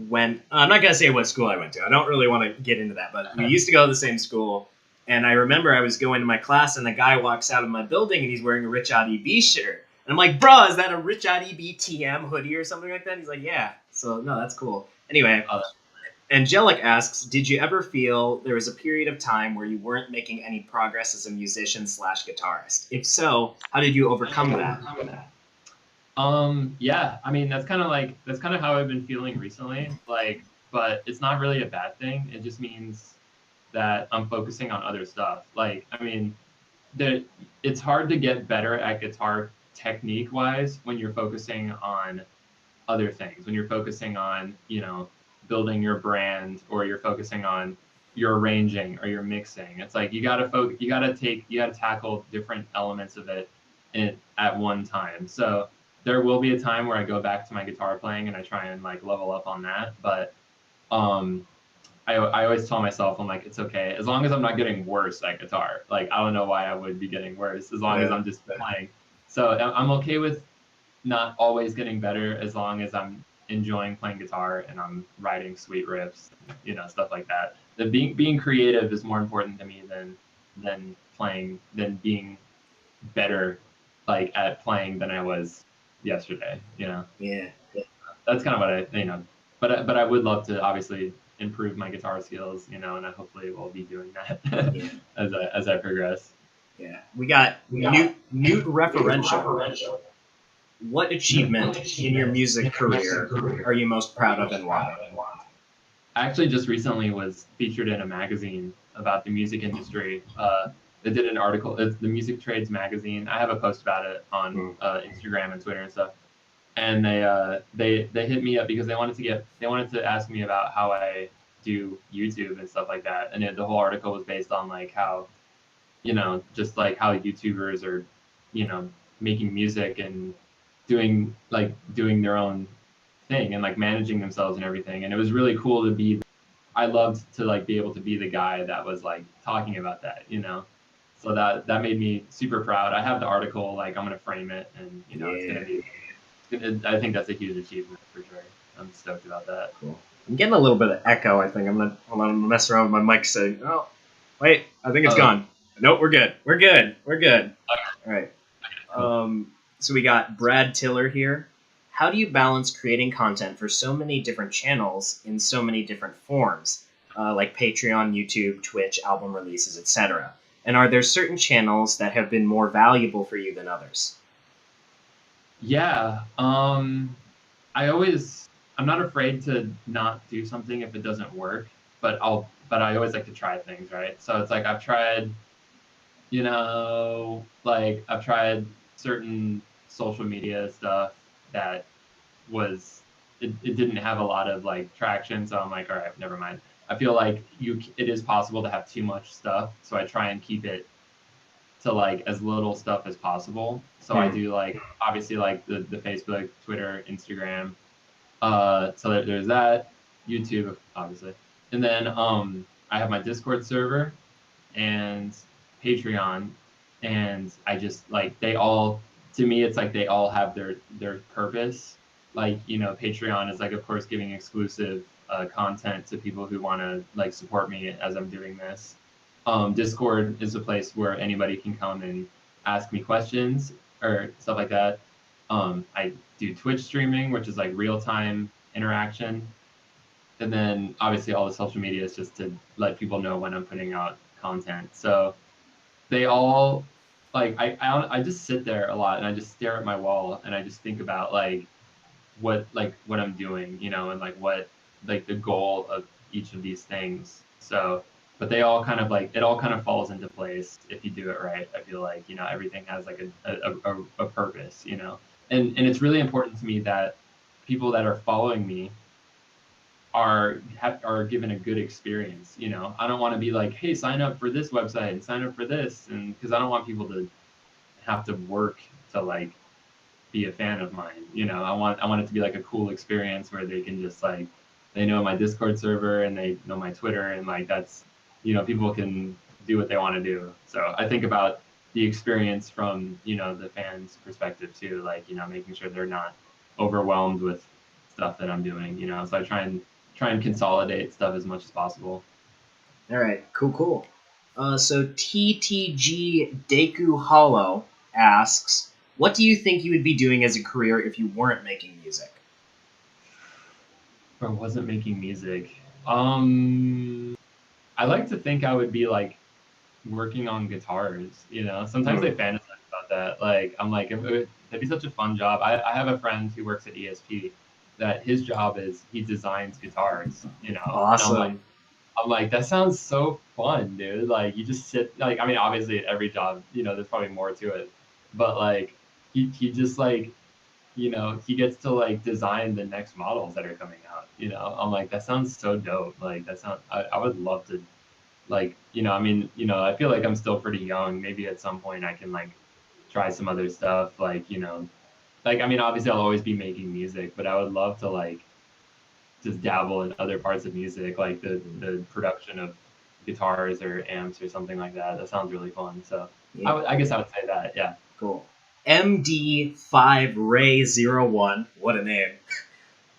[SPEAKER 1] went. I'm not gonna say what school I went to. I don't really want to get into that, but we used to go to the same school, and I remember I was going to my class, and the guy walks out of my building, and he's wearing a Rich Odd EB shirt, and I'm like, "Bro, is that a Rich Odd EB TM hoodie or something like that?" And he's like, "Yeah." So no, that's cool. Anyway. Angelic asks, did you ever feel there was a period of time where you weren't making any progress as a musician / guitarist? If so, how did you overcome that?
[SPEAKER 2] Yeah, I mean, that's kind of how I've been feeling recently. Like, but it's not really a bad thing. It just means that I'm focusing on other stuff. Like, I mean, it's hard to get better at guitar technique wise when you're focusing on other things, when you're focusing on, building your brand, or you're focusing on your arranging or your mixing. It's like you gotta tackle different elements of it at one time. So there will be a time where I go back to my guitar playing and I try and like level up on that. But I always tell myself, I'm like, it's okay as long as I'm not getting worse at guitar. Like, I don't know why I would be getting worse as long as I'm just playing. So I'm okay with not always getting better as long as I'm enjoying playing guitar and I'm writing sweet riffs, stuff like that. The being creative is more important to me than being better like at playing than I was yesterday.
[SPEAKER 1] Yeah.
[SPEAKER 2] That's kind of what I but I would love to obviously improve my guitar skills, and I hopefully will be doing that as I progress.
[SPEAKER 1] Yeah. We got Newt Referential. What achievement in your music career are you most proud of and why?
[SPEAKER 2] I actually just recently was featured in a magazine about the music industry. They did an article. It's the Music Trades magazine. I have a post about it on Instagram and Twitter and stuff. And they hit me up because they wanted to ask me about how I do YouTube and stuff like that. And the whole article was based on like how, just like how YouTubers are, making music and doing their own thing and like managing themselves and everything. And it was really cool I loved to like be able to be the guy that was like talking about that, so that made me super proud. I have the article, like I'm going to frame it, and it's going to be, I think that's a huge achievement for sure. I'm stoked about that.
[SPEAKER 1] Cool. I'm getting a little bit of echo, I think. I'm going to mess around with my mic saying, oh, wait, I think it's gone. Nope, we're good. Okay. All right. So we got Brad Tiller here. How do you balance creating content for so many different channels in so many different forms, like Patreon, YouTube, Twitch, album releases, etc.? And are there certain channels that have been more valuable for you than others?
[SPEAKER 2] Yeah. I'm not afraid to not do something if it doesn't work, but I always like to try things, right? So it's like I've tried, I've tried certain social media stuff that it didn't have a lot of like traction. So I'm like, all right, never mind. I feel like it is possible to have too much stuff. So I try and keep it to like as little stuff as possible. So I do like, obviously like the Facebook, Twitter, Instagram. So there's that, YouTube, obviously. And then I have my Discord server and Patreon, and I just like to me it's like they all have their purpose. Like, Patreon is like, of course, giving exclusive content to people who want to like support me as I'm doing this. Discord is a place where anybody can come and ask me questions or stuff like that. I do Twitch streaming, which is like real-time interaction. And then obviously all the social media is just to let people know when I'm putting out content. So they all like I just sit there a lot and I just stare at my wall and I just think about like what I'm doing, and like like the goal of each of these things. So, but they all kind of like, it all kind of falls into place if you do it right. I feel like, you know, everything has like a purpose, you know, and it's really important to me that people that are following me are given a good experience. You know, I don't want to be like, hey, sign up for this website and sign up for this, and because I don't want people to have to work to like be a fan of mine. You know, I want it to be like a cool experience where they can just like, they know my Discord server and they know my Twitter, and like that's, you know, people can do what they want to do. So I think about the experience from, you know, the fans' perspective too, like, you know, making sure they're not overwhelmed with stuff that I'm doing, you know. So I try and consolidate stuff as much as possible.
[SPEAKER 1] All right, cool. So TTG Deku Hollow asks, what do you think you would be doing as a career if you weren't making music?
[SPEAKER 2] Or wasn't making music. I like to think I would be like working on guitars, you know. Sometimes I fantasize about that. Like I'm like, that'd be such a fun job. I have a friend who works at ESP that his job is he designs guitars, you know. And
[SPEAKER 1] Awesome.
[SPEAKER 2] I'm like, that sounds so fun, dude. Like you just sit like, I mean, obviously every job, you know, there's probably more to it. But like he just like, you know, he gets to like design the next models that are coming out. You know, I'm like, that sounds so dope. Like that sounds, I would love to, like, you know, I mean, you know, I feel like I'm still pretty young. Maybe at some point I can like try some other stuff. Like, you know, like, I mean, obviously I'll always be making music, but I would love to like just dabble in other parts of music, like the production of guitars or amps or something like that. That sounds really fun. So
[SPEAKER 1] Yeah,
[SPEAKER 2] I guess I would say that. Yeah.
[SPEAKER 1] cool. MD5Ray01, what a name,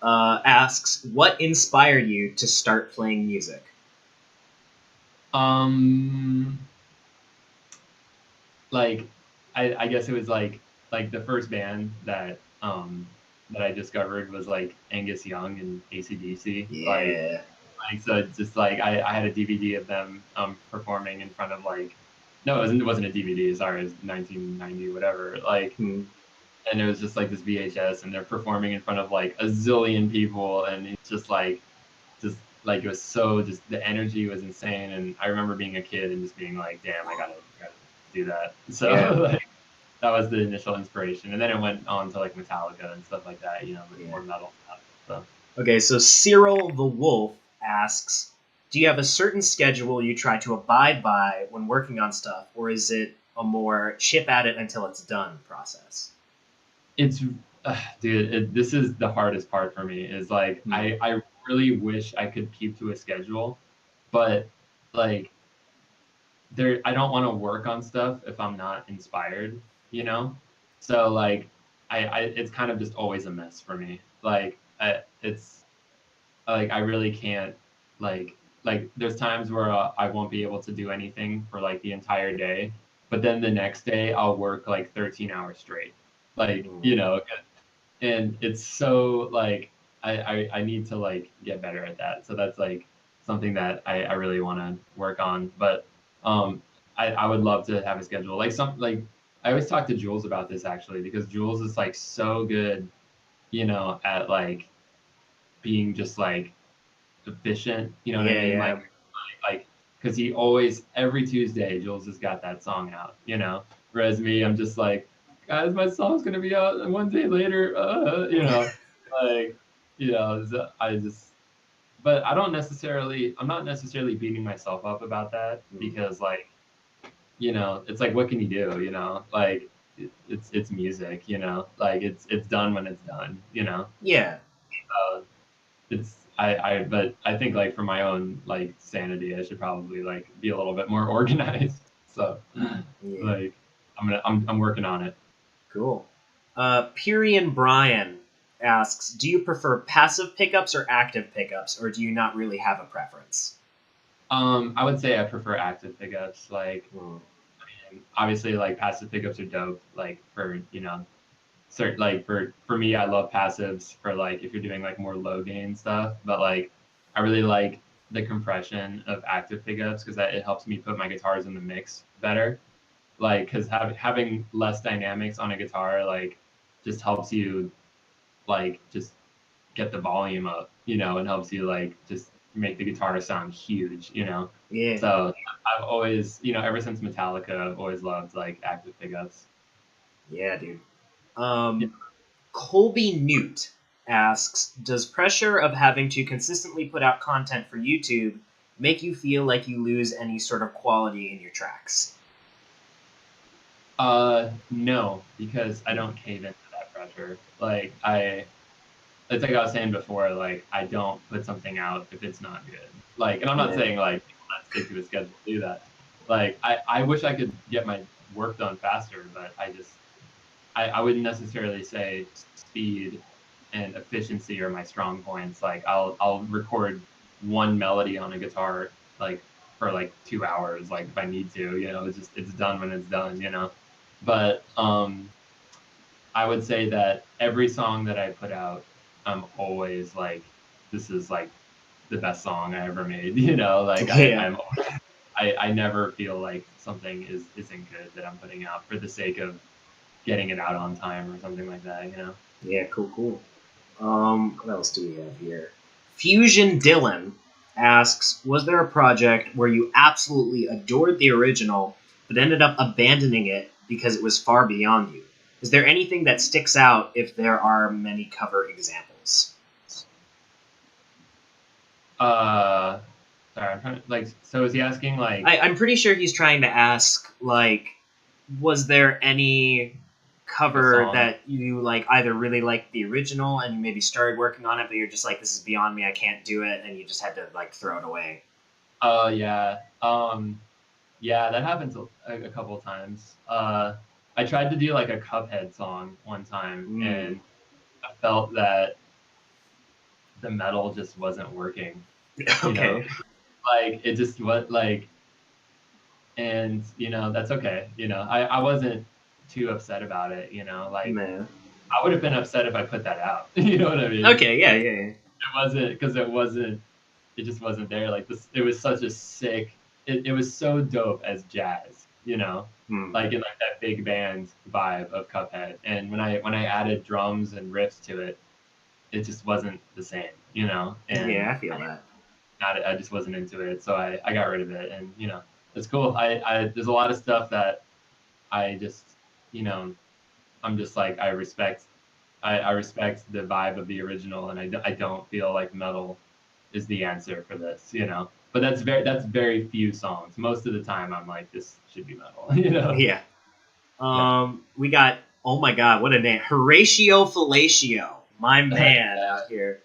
[SPEAKER 1] asks, what inspired you to start playing music?
[SPEAKER 2] Um, like I guess it was like the first band that I discovered was like Angus Young and AC/DC.
[SPEAKER 1] Yeah.
[SPEAKER 2] Like so it's just like I had a DVD of them performing in front of like, no, it wasn't a DVD, sorry, it was 1990 whatever, like,
[SPEAKER 1] Hmm.
[SPEAKER 2] and it was just like this VHS and they're performing in front of like a zillion people, and it's just like it was so, just the energy was insane, and I remember being a kid and just being like, damn, I gotta do that. So
[SPEAKER 1] Yeah.
[SPEAKER 2] like that was the initial inspiration, and then it went on to like Metallica and stuff like that, you know,
[SPEAKER 1] Yeah.
[SPEAKER 2] more metal stuff. So
[SPEAKER 1] Okay, so Cyril the Wolf asks, do you have a certain schedule you try to abide by when working on stuff, or is it a more chip at it until it's done process?
[SPEAKER 2] it's dude, this is the hardest part for me, is like
[SPEAKER 1] Hmm.
[SPEAKER 2] I really wish I could keep to a schedule, but like there, I don't want to work on stuff if I'm not inspired, you know? So like I it's kind of just always a mess for me. Like it's like I really can't like there's times where I won't be able to do anything for like the entire day, but then the next day I'll work like 13 hours straight. Like,
[SPEAKER 1] Hmm.
[SPEAKER 2] you know, and it's so like I need to like get better at that. So that's like something that I really want to work on. But I would love to have a schedule. Like some like I always talk to Jules about this actually, because Jules is like so good, you know, at like being just like efficient, you know what I
[SPEAKER 1] Yeah,
[SPEAKER 2] mean?
[SPEAKER 1] yeah.
[SPEAKER 2] Like because he always, every Tuesday Jules has got that song out, you know. Whereas me, I'm just like, guys, my song's gonna be out one day later, you know, like, you know, so I just, but I'm not necessarily beating myself up about that,
[SPEAKER 1] Hmm.
[SPEAKER 2] because like, you know, it's like, what can you do, you know, like it's music, you know, like it's done when it's done, you know.
[SPEAKER 1] Yeah.
[SPEAKER 2] Uh, it's but I think like for my own like sanity, I should probably like be a little bit more organized. So
[SPEAKER 1] Yeah.
[SPEAKER 2] like I'm working on it.
[SPEAKER 1] Cool. Pyrian Brian asks, do you prefer passive pickups or active pickups, or do you not really have a preference?
[SPEAKER 2] I would say I prefer active pickups. Like,
[SPEAKER 1] Hmm.
[SPEAKER 2] and obviously like passive pickups are dope. Like for, you know, certain, like for me, I love passives for like if you're doing like more low gain stuff. But like I really like the compression of active pickups, because that it helps me put my guitars in the mix better. Like because having less dynamics on a guitar like just helps you like just get the volume up, and helps you like just make the guitar sound huge,
[SPEAKER 1] Yeah.
[SPEAKER 2] So I've always, ever since Metallica, I've always loved like active pickups.
[SPEAKER 1] Yeah, dude.
[SPEAKER 2] Yeah.
[SPEAKER 1] Colby Newt asks, does pressure of having to consistently put out content for YouTube make you feel like you lose any sort of quality in your tracks?
[SPEAKER 2] No, because I don't cave into that pressure. It's like I was saying before, like I don't put something out if it's not good. Like, and I'm not
[SPEAKER 1] Yeah.
[SPEAKER 2] saying like people not stick to a schedule do that. Like, I wish I could get my work done faster, but I wouldn't necessarily say speed and efficiency are my strong points. Like I'll record one melody on a guitar like for like 2 hours, like if I need to, it's done when it's done. But I would say that every song that I put out, I'm always like, this is like the best song I ever made, like
[SPEAKER 1] Yeah.
[SPEAKER 2] I never feel like something isn't good that I'm putting out for the sake of getting it out on time or something like that.
[SPEAKER 1] Yeah, cool. What else do we have here? Fusion Dylan asks, was there a project where you absolutely adored the original but ended up abandoning it because it was far beyond you? Is there anything that sticks out if there are many cover examples?
[SPEAKER 2] Sorry, I'm trying to like. So is he asking like?
[SPEAKER 1] I'm pretty sure he's trying to ask, like, was there any cover
[SPEAKER 2] Song?
[SPEAKER 1] that you like either really liked the original and you maybe started working on it, but you're just like, this is beyond me, I can't do it, and you just had to like throw it away?
[SPEAKER 2] Oh yeah. Yeah, that happens a couple of times. I tried to do like a Cuphead song one time,
[SPEAKER 1] Mm.
[SPEAKER 2] and I felt that the metal just wasn't working. You know,
[SPEAKER 1] Okay.
[SPEAKER 2] like it just was like, and that's okay. I wasn't too upset about it. Like
[SPEAKER 1] Man.
[SPEAKER 2] I would have been upset if I put that out. You know what I mean?
[SPEAKER 1] Okay, yeah.
[SPEAKER 2] It wasn't because it wasn't. It just wasn't there. Like this, it was such a sick. It was so dope as jazz.
[SPEAKER 1] Hmm.
[SPEAKER 2] Like in like that big band vibe of Cuphead. And when I added drums and riffs to it, it just wasn't the same. And
[SPEAKER 1] Yeah, I feel that.
[SPEAKER 2] I just wasn't into it, so I got rid of it. And it's cool. I there's a lot of stuff that I just you know I'm just like I respect the vibe of the original, and I don't feel like metal is the answer for this. But that's very few songs. Most of the time, I'm like, this should be metal.
[SPEAKER 1] Yeah.
[SPEAKER 2] Yeah.
[SPEAKER 1] We got, oh my god, what a name. Horatio Fellatio, my man
[SPEAKER 2] Yeah,
[SPEAKER 1] out here.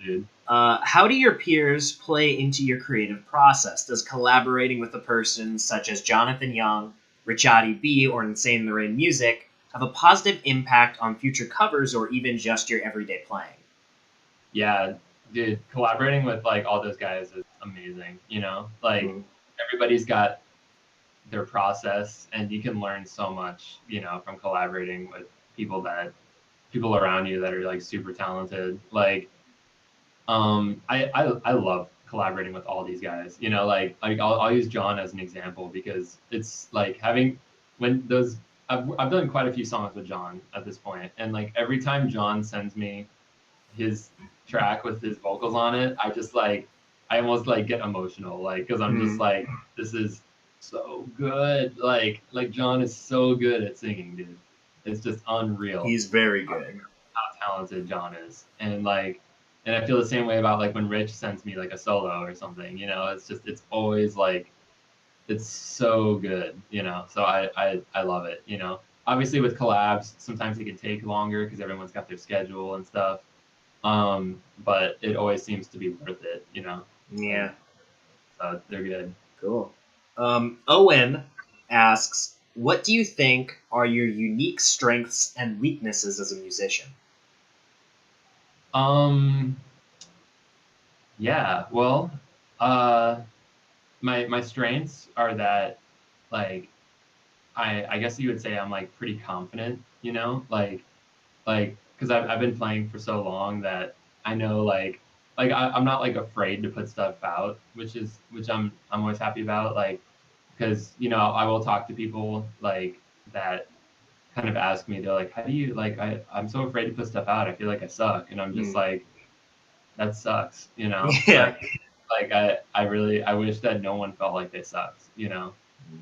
[SPEAKER 2] dude.
[SPEAKER 1] How do your peers play into your creative process? Does collaborating with a person such as Jonathan Young, Richati B, or Insane in the Rain Music have a positive impact on future covers or even just your everyday playing?
[SPEAKER 2] Yeah, dude. Collaborating with like all those guys is amazing. Like
[SPEAKER 1] Mm.
[SPEAKER 2] everybody's got their process, and you can learn so much. From collaborating with people around you that are like super talented. Like I love collaborating with all these guys. Like I'll use John as an example because it's like having when those I've done quite a few songs with John at this point, and like every time John sends me his track with his vocals on it, I almost like get emotional, like because I'm just
[SPEAKER 1] Mm.
[SPEAKER 2] like, this is so good. Like John is so good at singing, dude. It's just unreal
[SPEAKER 1] He's very good.
[SPEAKER 2] how talented John is. And I feel the same way about like when Rich sends me like a solo or something, it's always like it's so good, So I love it, Obviously with collabs, sometimes it can take longer because everyone's got their schedule and stuff. But it always seems to be worth it.
[SPEAKER 1] Yeah,
[SPEAKER 2] Like they're good.
[SPEAKER 1] cool. Owen asks, what do you think are your unique strengths and weaknesses as a musician?
[SPEAKER 2] Um yeah, well, uh my strengths are that like I guess you would say I'm like pretty confident, like because I've been playing for so long that I know I'm not like afraid to put stuff out, which I'm always happy about, like because I will talk to people like that kind of ask me, they're like, how do you like I'm so afraid to put stuff out, I feel like I suck, and I'm just
[SPEAKER 1] Mm.
[SPEAKER 2] like, that sucks, you know?
[SPEAKER 1] Yeah.
[SPEAKER 2] I wish that no one felt like they sucked, you know?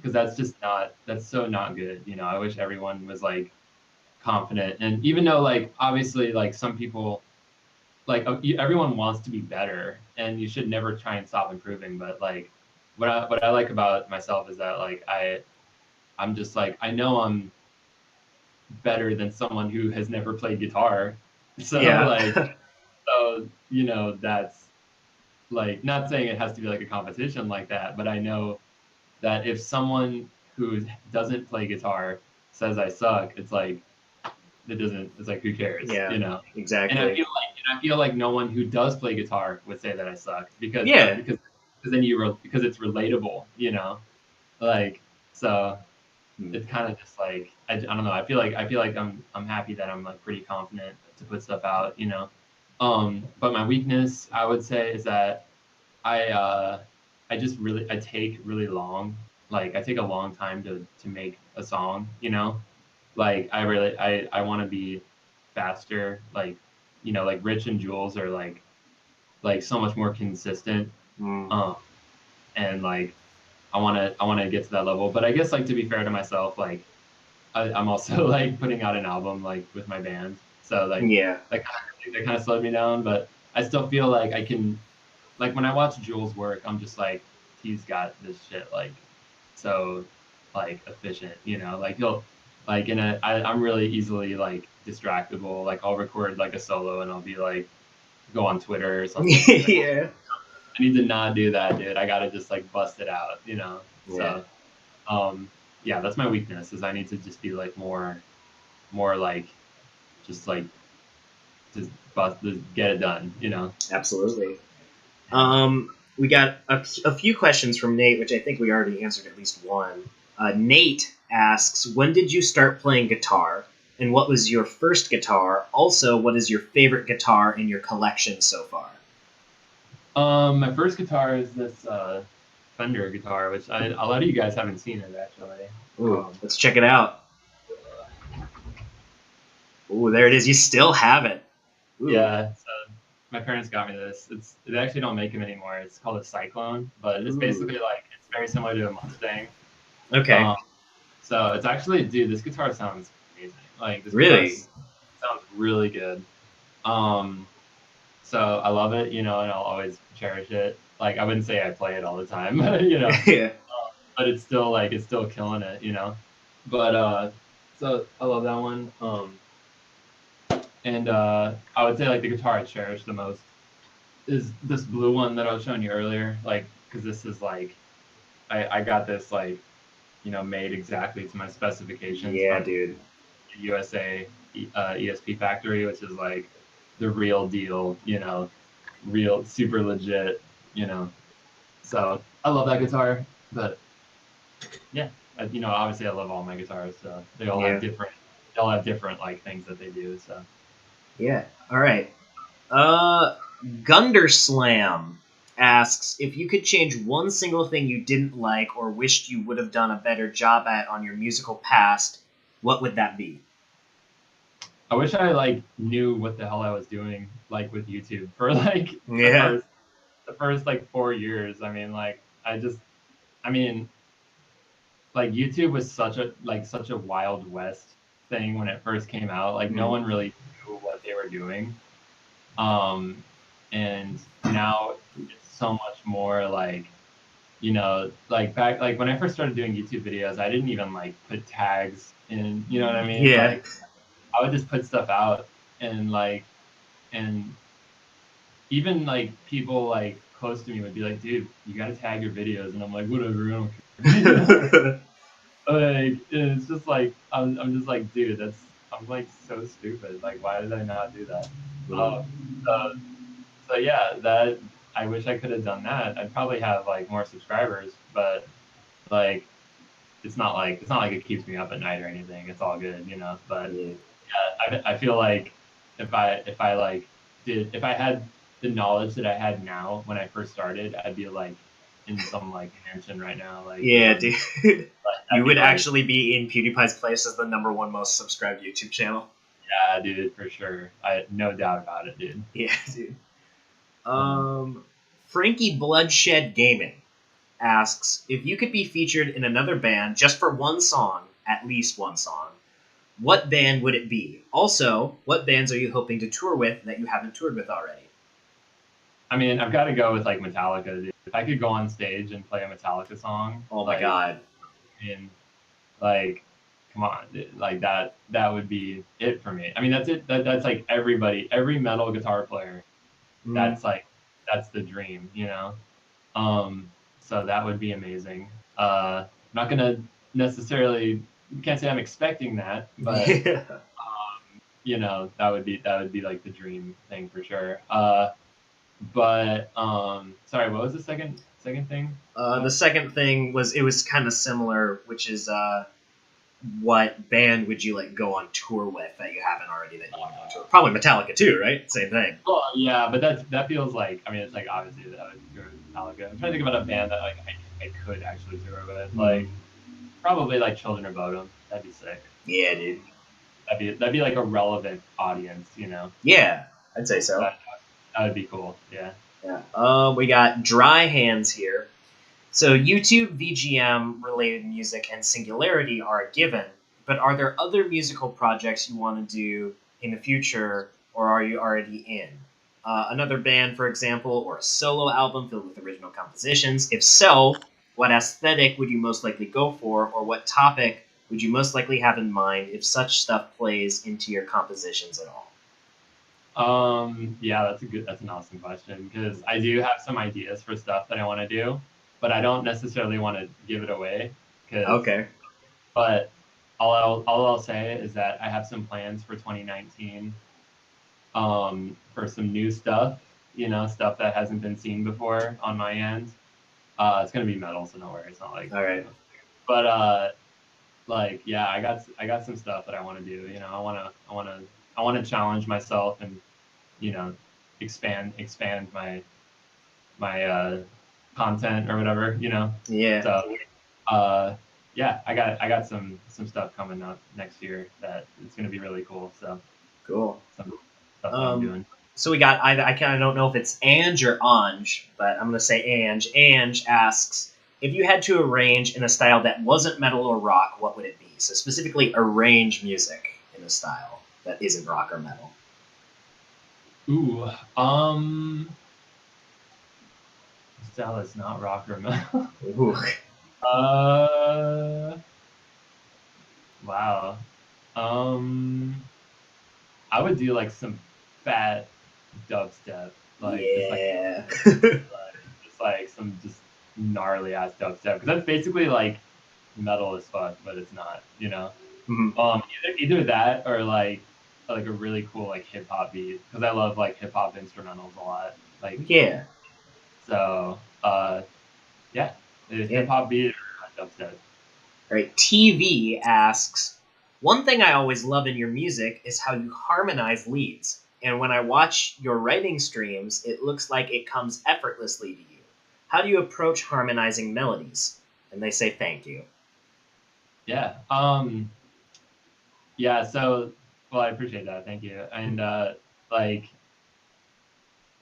[SPEAKER 2] Because that's so not good, you know? I wish everyone was like confident. And even though like, obviously like some people, like everyone wants to be better and you should never try and stop improving. But like, what I like about myself is that like, I'm just like, I know I'm better than someone who has never played guitar. So
[SPEAKER 1] Yeah.
[SPEAKER 2] like, so, you know, that's like, not saying it has to be like a competition like that, but I know that if someone who doesn't play guitar says I suck, it's like, it's like, who cares,
[SPEAKER 1] Yeah.
[SPEAKER 2] you know?
[SPEAKER 1] Exactly.
[SPEAKER 2] And I feel like no one who does play guitar would say that I suck
[SPEAKER 1] Yeah.
[SPEAKER 2] because then because it's relatable, you know? Like, so
[SPEAKER 1] Hmm.
[SPEAKER 2] it's kind of just like, I don't know. I feel like I'm happy that I'm like pretty confident to put stuff out, you know? But my weakness, I would say, is that I, uh, I take really long. Like I take a long time to make a song, you know? Like I want to be faster. Like, you know, like Rich and Jules are like so much more consistent.
[SPEAKER 1] Hmm.
[SPEAKER 2] Um, and like I want to get to that level. But I guess like to be fair to myself, like I'm also like putting out an album like with my band, so like
[SPEAKER 1] Yeah.
[SPEAKER 2] that kind of slowed me down. But I still feel like I can, like when I watch Jules work, I'm just like, he's got this shit like so like efficient, you know, like he'll like I'm really easily like distractible. Like I'll record like a solo and I'll be like go on Twitter or something and be like,
[SPEAKER 1] Yeah.
[SPEAKER 2] I need to not do that, dude. I gotta just like bust it out, you know.
[SPEAKER 1] Yeah.
[SPEAKER 2] So yeah, that's my weakness is I need to just be like more like just like just get it done, you know.
[SPEAKER 1] Absolutely.
[SPEAKER 2] Yeah.
[SPEAKER 1] We got a few questions from Nate, which I think we already answered at least one. Nate asks, when did you start playing guitar? And what was your first guitar? Also, what is your favorite guitar in your collection so far?
[SPEAKER 2] My first guitar is this Fender guitar, which a lot of you guys haven't seen it actually.
[SPEAKER 1] Ooh, let's check it out. Ooh, there it is. You still have it. Ooh.
[SPEAKER 2] Yeah, so my parents got me this. They actually don't make them anymore. It's called a Cyclone, but it's
[SPEAKER 1] Ooh.
[SPEAKER 2] basically like it's very similar to a Mustang.
[SPEAKER 1] Okay.
[SPEAKER 2] Um, so it's actually, dude, this guitar sounds amazing. Like this guitar
[SPEAKER 1] Really?
[SPEAKER 2] sounds really good. Um, so I love it, you know, and I'll always cherish it. Like I wouldn't say I play it all the time, you know,
[SPEAKER 1] Yeah.
[SPEAKER 2] but it's still killing it, you know. But so I love that one. And I would say like the guitar I cherish the most is this blue one that I was showing you earlier. Like, because this is like I got this like, you know, made exactly to my specifications
[SPEAKER 1] Yeah,
[SPEAKER 2] from
[SPEAKER 1] dude.
[SPEAKER 2] USA ESP factory, which is like the real deal, you know, real super legit, you know. So I love that guitar, but yeah, you know, obviously I love all my guitars, so
[SPEAKER 1] Yeah.
[SPEAKER 2] they all have different like things that they do. So
[SPEAKER 1] Yeah. All right. Uh, Gunderslam asks if you could change one single thing you didn't like or wished you would have done a better job at on your musical past, what would that be?
[SPEAKER 2] I wish I like knew what the hell I was doing like with YouTube for like
[SPEAKER 1] Yeah.
[SPEAKER 2] the first like 4 years. I mean, like I mean, like YouTube was such a wild west thing when it first came out. Like no
[SPEAKER 1] Mm.
[SPEAKER 2] one really knew what they were doing. Um, and now it's so much more like, you know, like back like when I first started doing YouTube videos, I didn't even like put tags in, you know what I mean?
[SPEAKER 1] Yeah.
[SPEAKER 2] Like I would just put stuff out and like and even like people like close to me would be like, dude, you gotta tag your videos, and I'm like, whatever, I don't care. You know? Like it's just like I'm just like, dude, I'm like so stupid. Like, why did I not do that?
[SPEAKER 1] Mm.
[SPEAKER 2] Um, so so yeah, that I wish I could have done that. I'd probably have like more subscribers, but like it's not like it keeps me up at night or anything. It's all good, you know. But
[SPEAKER 1] Yeah.
[SPEAKER 2] yeah, I feel like if I like did if I had the knowledge that I had now when I first started, I'd be like in some like mansion right now, like
[SPEAKER 1] Yeah,
[SPEAKER 2] doing.
[SPEAKER 1] dude. You
[SPEAKER 2] I'd be
[SPEAKER 1] would
[SPEAKER 2] like,
[SPEAKER 1] actually be in PewDiePie's place as the #1 most subscribed YouTube channel.
[SPEAKER 2] yeah, dude, for sure. I no doubt about it, dude.
[SPEAKER 1] Yeah, dude. Um, Frankie Bloodshed Gaming asks if you could be featured in another band just for one song, at least one song. What band would it be? Also, what bands are you hoping to tour with that you haven't toured with already?
[SPEAKER 2] I mean, I've got to go with like Metallica, dude. If I could go on stage and play a Metallica song,
[SPEAKER 1] Oh my
[SPEAKER 2] like,
[SPEAKER 1] god.
[SPEAKER 2] and like, come on, like that would be it for me. I mean, that's it. That's like everybody, every metal guitar player.
[SPEAKER 1] Mm.
[SPEAKER 2] That's like that's the dream, you know. Um, so that would be amazing. I'm not gonna necessarily can't say I'm expecting that, but
[SPEAKER 1] Yeah.
[SPEAKER 2] you know that would be like the dream thing for sure. But sorry, what was the second thing?
[SPEAKER 1] The second thing was it was kind of similar, which is what band would you like go on tour with that you haven't already that you want to go on tour? Probably Metallica too, right? Same thing.
[SPEAKER 2] Well, yeah, but that feels like I mean it's like obviously that would go with Metallica. I'm trying to think about a band that like I could actually tour with, like probably like Children of Bodom. That'd be sick.
[SPEAKER 1] Yeah, dude.
[SPEAKER 2] That'd be like a relevant audience, you know.
[SPEAKER 1] Yeah, I'd say so.
[SPEAKER 2] That would be cool. Yeah.
[SPEAKER 1] Yeah. We got Dry Hands here. So YouTube, VGM related music, and Singularity are a given, but are there other musical projects you want to do in the future, or are you already in? Another band, for example, or a solo album filled with original compositions? If so, what aesthetic would you most likely go for, or what topic would you most likely have in mind if such stuff plays into your compositions at all?
[SPEAKER 2] Yeah, that's an awesome question because I do have some ideas for stuff that I want to do, but I don't necessarily want to give it away. Because,
[SPEAKER 1] Okay.
[SPEAKER 2] but all I'll say is that I have some plans for 2019, for some new stuff, you know, stuff that hasn't been seen before on my end. It's gonna be metal, so don't worry, it's not like,
[SPEAKER 1] All
[SPEAKER 2] you
[SPEAKER 1] right.
[SPEAKER 2] know, but like yeah, I got some stuff that I want to do. You know, I want to challenge myself and you know expand my content or whatever, you know.
[SPEAKER 1] Yeah.
[SPEAKER 2] So uh yeah, I got some stuff coming up next year that it's gonna be really cool. So
[SPEAKER 1] Cool.
[SPEAKER 2] some stuff that I'm
[SPEAKER 1] Um,
[SPEAKER 2] doing.
[SPEAKER 1] so we got either I kind of don't know if it's Ange or Ange, but I'm gonna say Ange. Ange asks if you had to arrange in a style that wasn't metal or rock, what would it be? So specifically, arrange music in a style that isn't rock or metal.
[SPEAKER 2] Ooh, style is not rock or metal.
[SPEAKER 1] Ooh.
[SPEAKER 2] uh, wow. Um, I would do like some fat dubstep, like
[SPEAKER 1] Yeah.
[SPEAKER 2] just like some just gnarly ass dubstep because that's basically like metal as fuck, but it's not, you know.
[SPEAKER 1] Mhm.
[SPEAKER 2] Either that or like a really cool like hip hop beat because I love like hip hop instrumentals a lot. Like
[SPEAKER 1] Yeah.
[SPEAKER 2] so, yeah,
[SPEAKER 1] Yeah.
[SPEAKER 2] hip hop beat or dubstep.
[SPEAKER 1] All right. TV asks, one thing I always love in your music is how you harmonize leads. And when I watch your writing streams, it looks like it comes effortlessly to you. How do you approach harmonizing melodies? And they say thank you.
[SPEAKER 2] Yeah. Yeah. So, well, I appreciate that. Thank you. And like,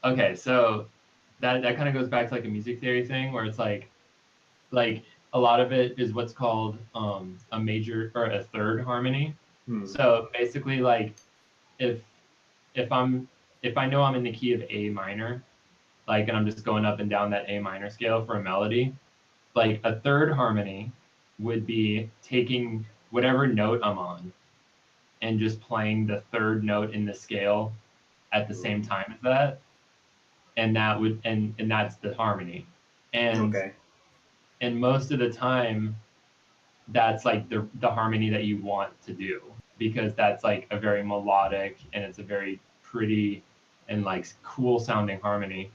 [SPEAKER 2] okay, so that kind of goes back to like a music theory thing where it's like a lot of it is what's called a major or a third harmony.
[SPEAKER 1] Hmm.
[SPEAKER 2] So basically, like if if I'm if I know I'm in the key of A minor, like, and I'm just going up and down that A minor scale for a melody, like a third harmony would be taking whatever note I'm on and just playing the third note in the scale at the same time as that, and that would and that's the harmony. And
[SPEAKER 1] Okay.
[SPEAKER 2] and most of the time that's like the harmony that you want to do because that's like a very melodic and it's a very pretty and like cool sounding harmony.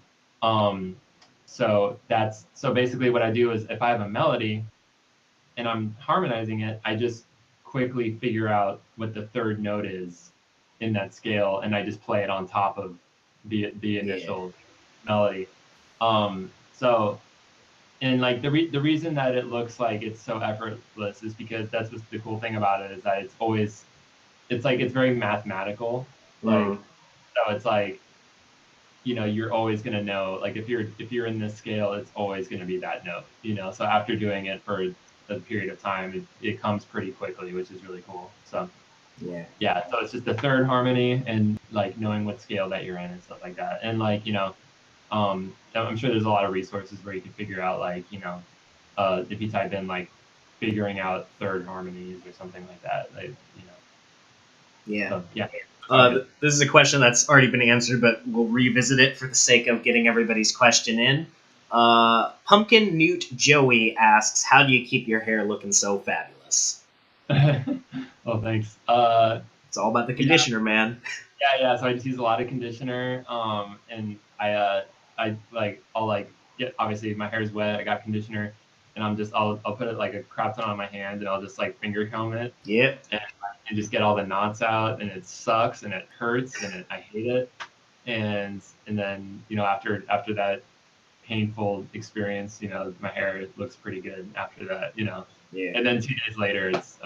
[SPEAKER 2] So that's so basically what I do is if I have a melody and I'm harmonizing it, I just quickly figure out what the third note is in that scale and I just play it on top of the
[SPEAKER 1] Yeah.
[SPEAKER 2] initial melody. So and like the reason that it looks like it's so effortless is because that's what's the cool thing about it is that it's always it's like it's very mathematical, like
[SPEAKER 1] Mm.
[SPEAKER 2] so it's like you're always going to know, like if you're in this scale, it's always going to be that note, so after doing it for a period of time, it comes pretty quickly, which is really cool. So yeah, so it's just the third harmony and like knowing what scale that you're in and stuff like that. And like, I'm sure there's a lot of resources where you can figure out like, if you type in like figuring out third harmonies or something like that,
[SPEAKER 1] Yeah.
[SPEAKER 2] So, yeah.
[SPEAKER 1] This is a question that's already been answered, but we'll revisit it for the sake of getting everybody's question in. Pumpkin Newt Joey asks, how do you keep your hair looking so fabulous?
[SPEAKER 2] Oh, thanks.
[SPEAKER 1] It's all about the conditioner, man.
[SPEAKER 2] Yeah. So I just use a lot of conditioner, and I'll like get, obviously my hair's wet. I got conditioner, and I'll put it like a crap ton on my hand, and I'll just like finger comb it.
[SPEAKER 1] Yep.
[SPEAKER 2] And just get all the knots out, and it sucks, and it hurts, and I hate it. And then after that painful experience, my hair looks pretty good after that.
[SPEAKER 1] Yeah.
[SPEAKER 2] And then 2 days later, it's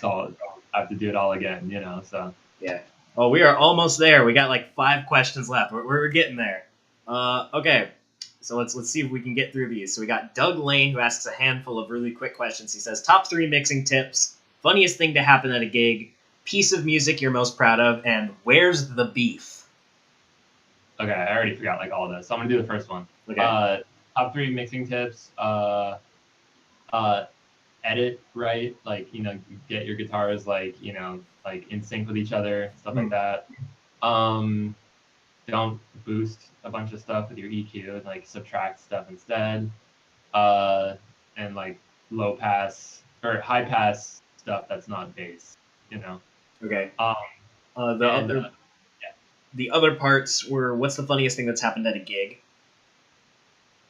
[SPEAKER 2] all, I have to do it all again. So.
[SPEAKER 1] Yeah. Oh, we are almost there. We got like 5 questions left. We're getting there. Okay. So let's see if we can get through these. So we got Doug Lane, who asks a handful of really quick questions. He says, top 3 mixing tips, funniest thing to happen at a gig, piece of music you're most proud of, and where's the beef?
[SPEAKER 2] Okay, I already forgot like all this. So I'm gonna do the first one.
[SPEAKER 1] Okay.
[SPEAKER 2] Top 3 mixing tips. Edit right, like get your guitars like like in sync with each other, stuff like that. Don't boost a bunch of stuff with your EQ, and like subtract stuff instead. And like low pass or high pass stuff that's not bass.
[SPEAKER 1] Okay.
[SPEAKER 2] Yeah.
[SPEAKER 1] The other parts were, what's the funniest thing that's happened at a gig?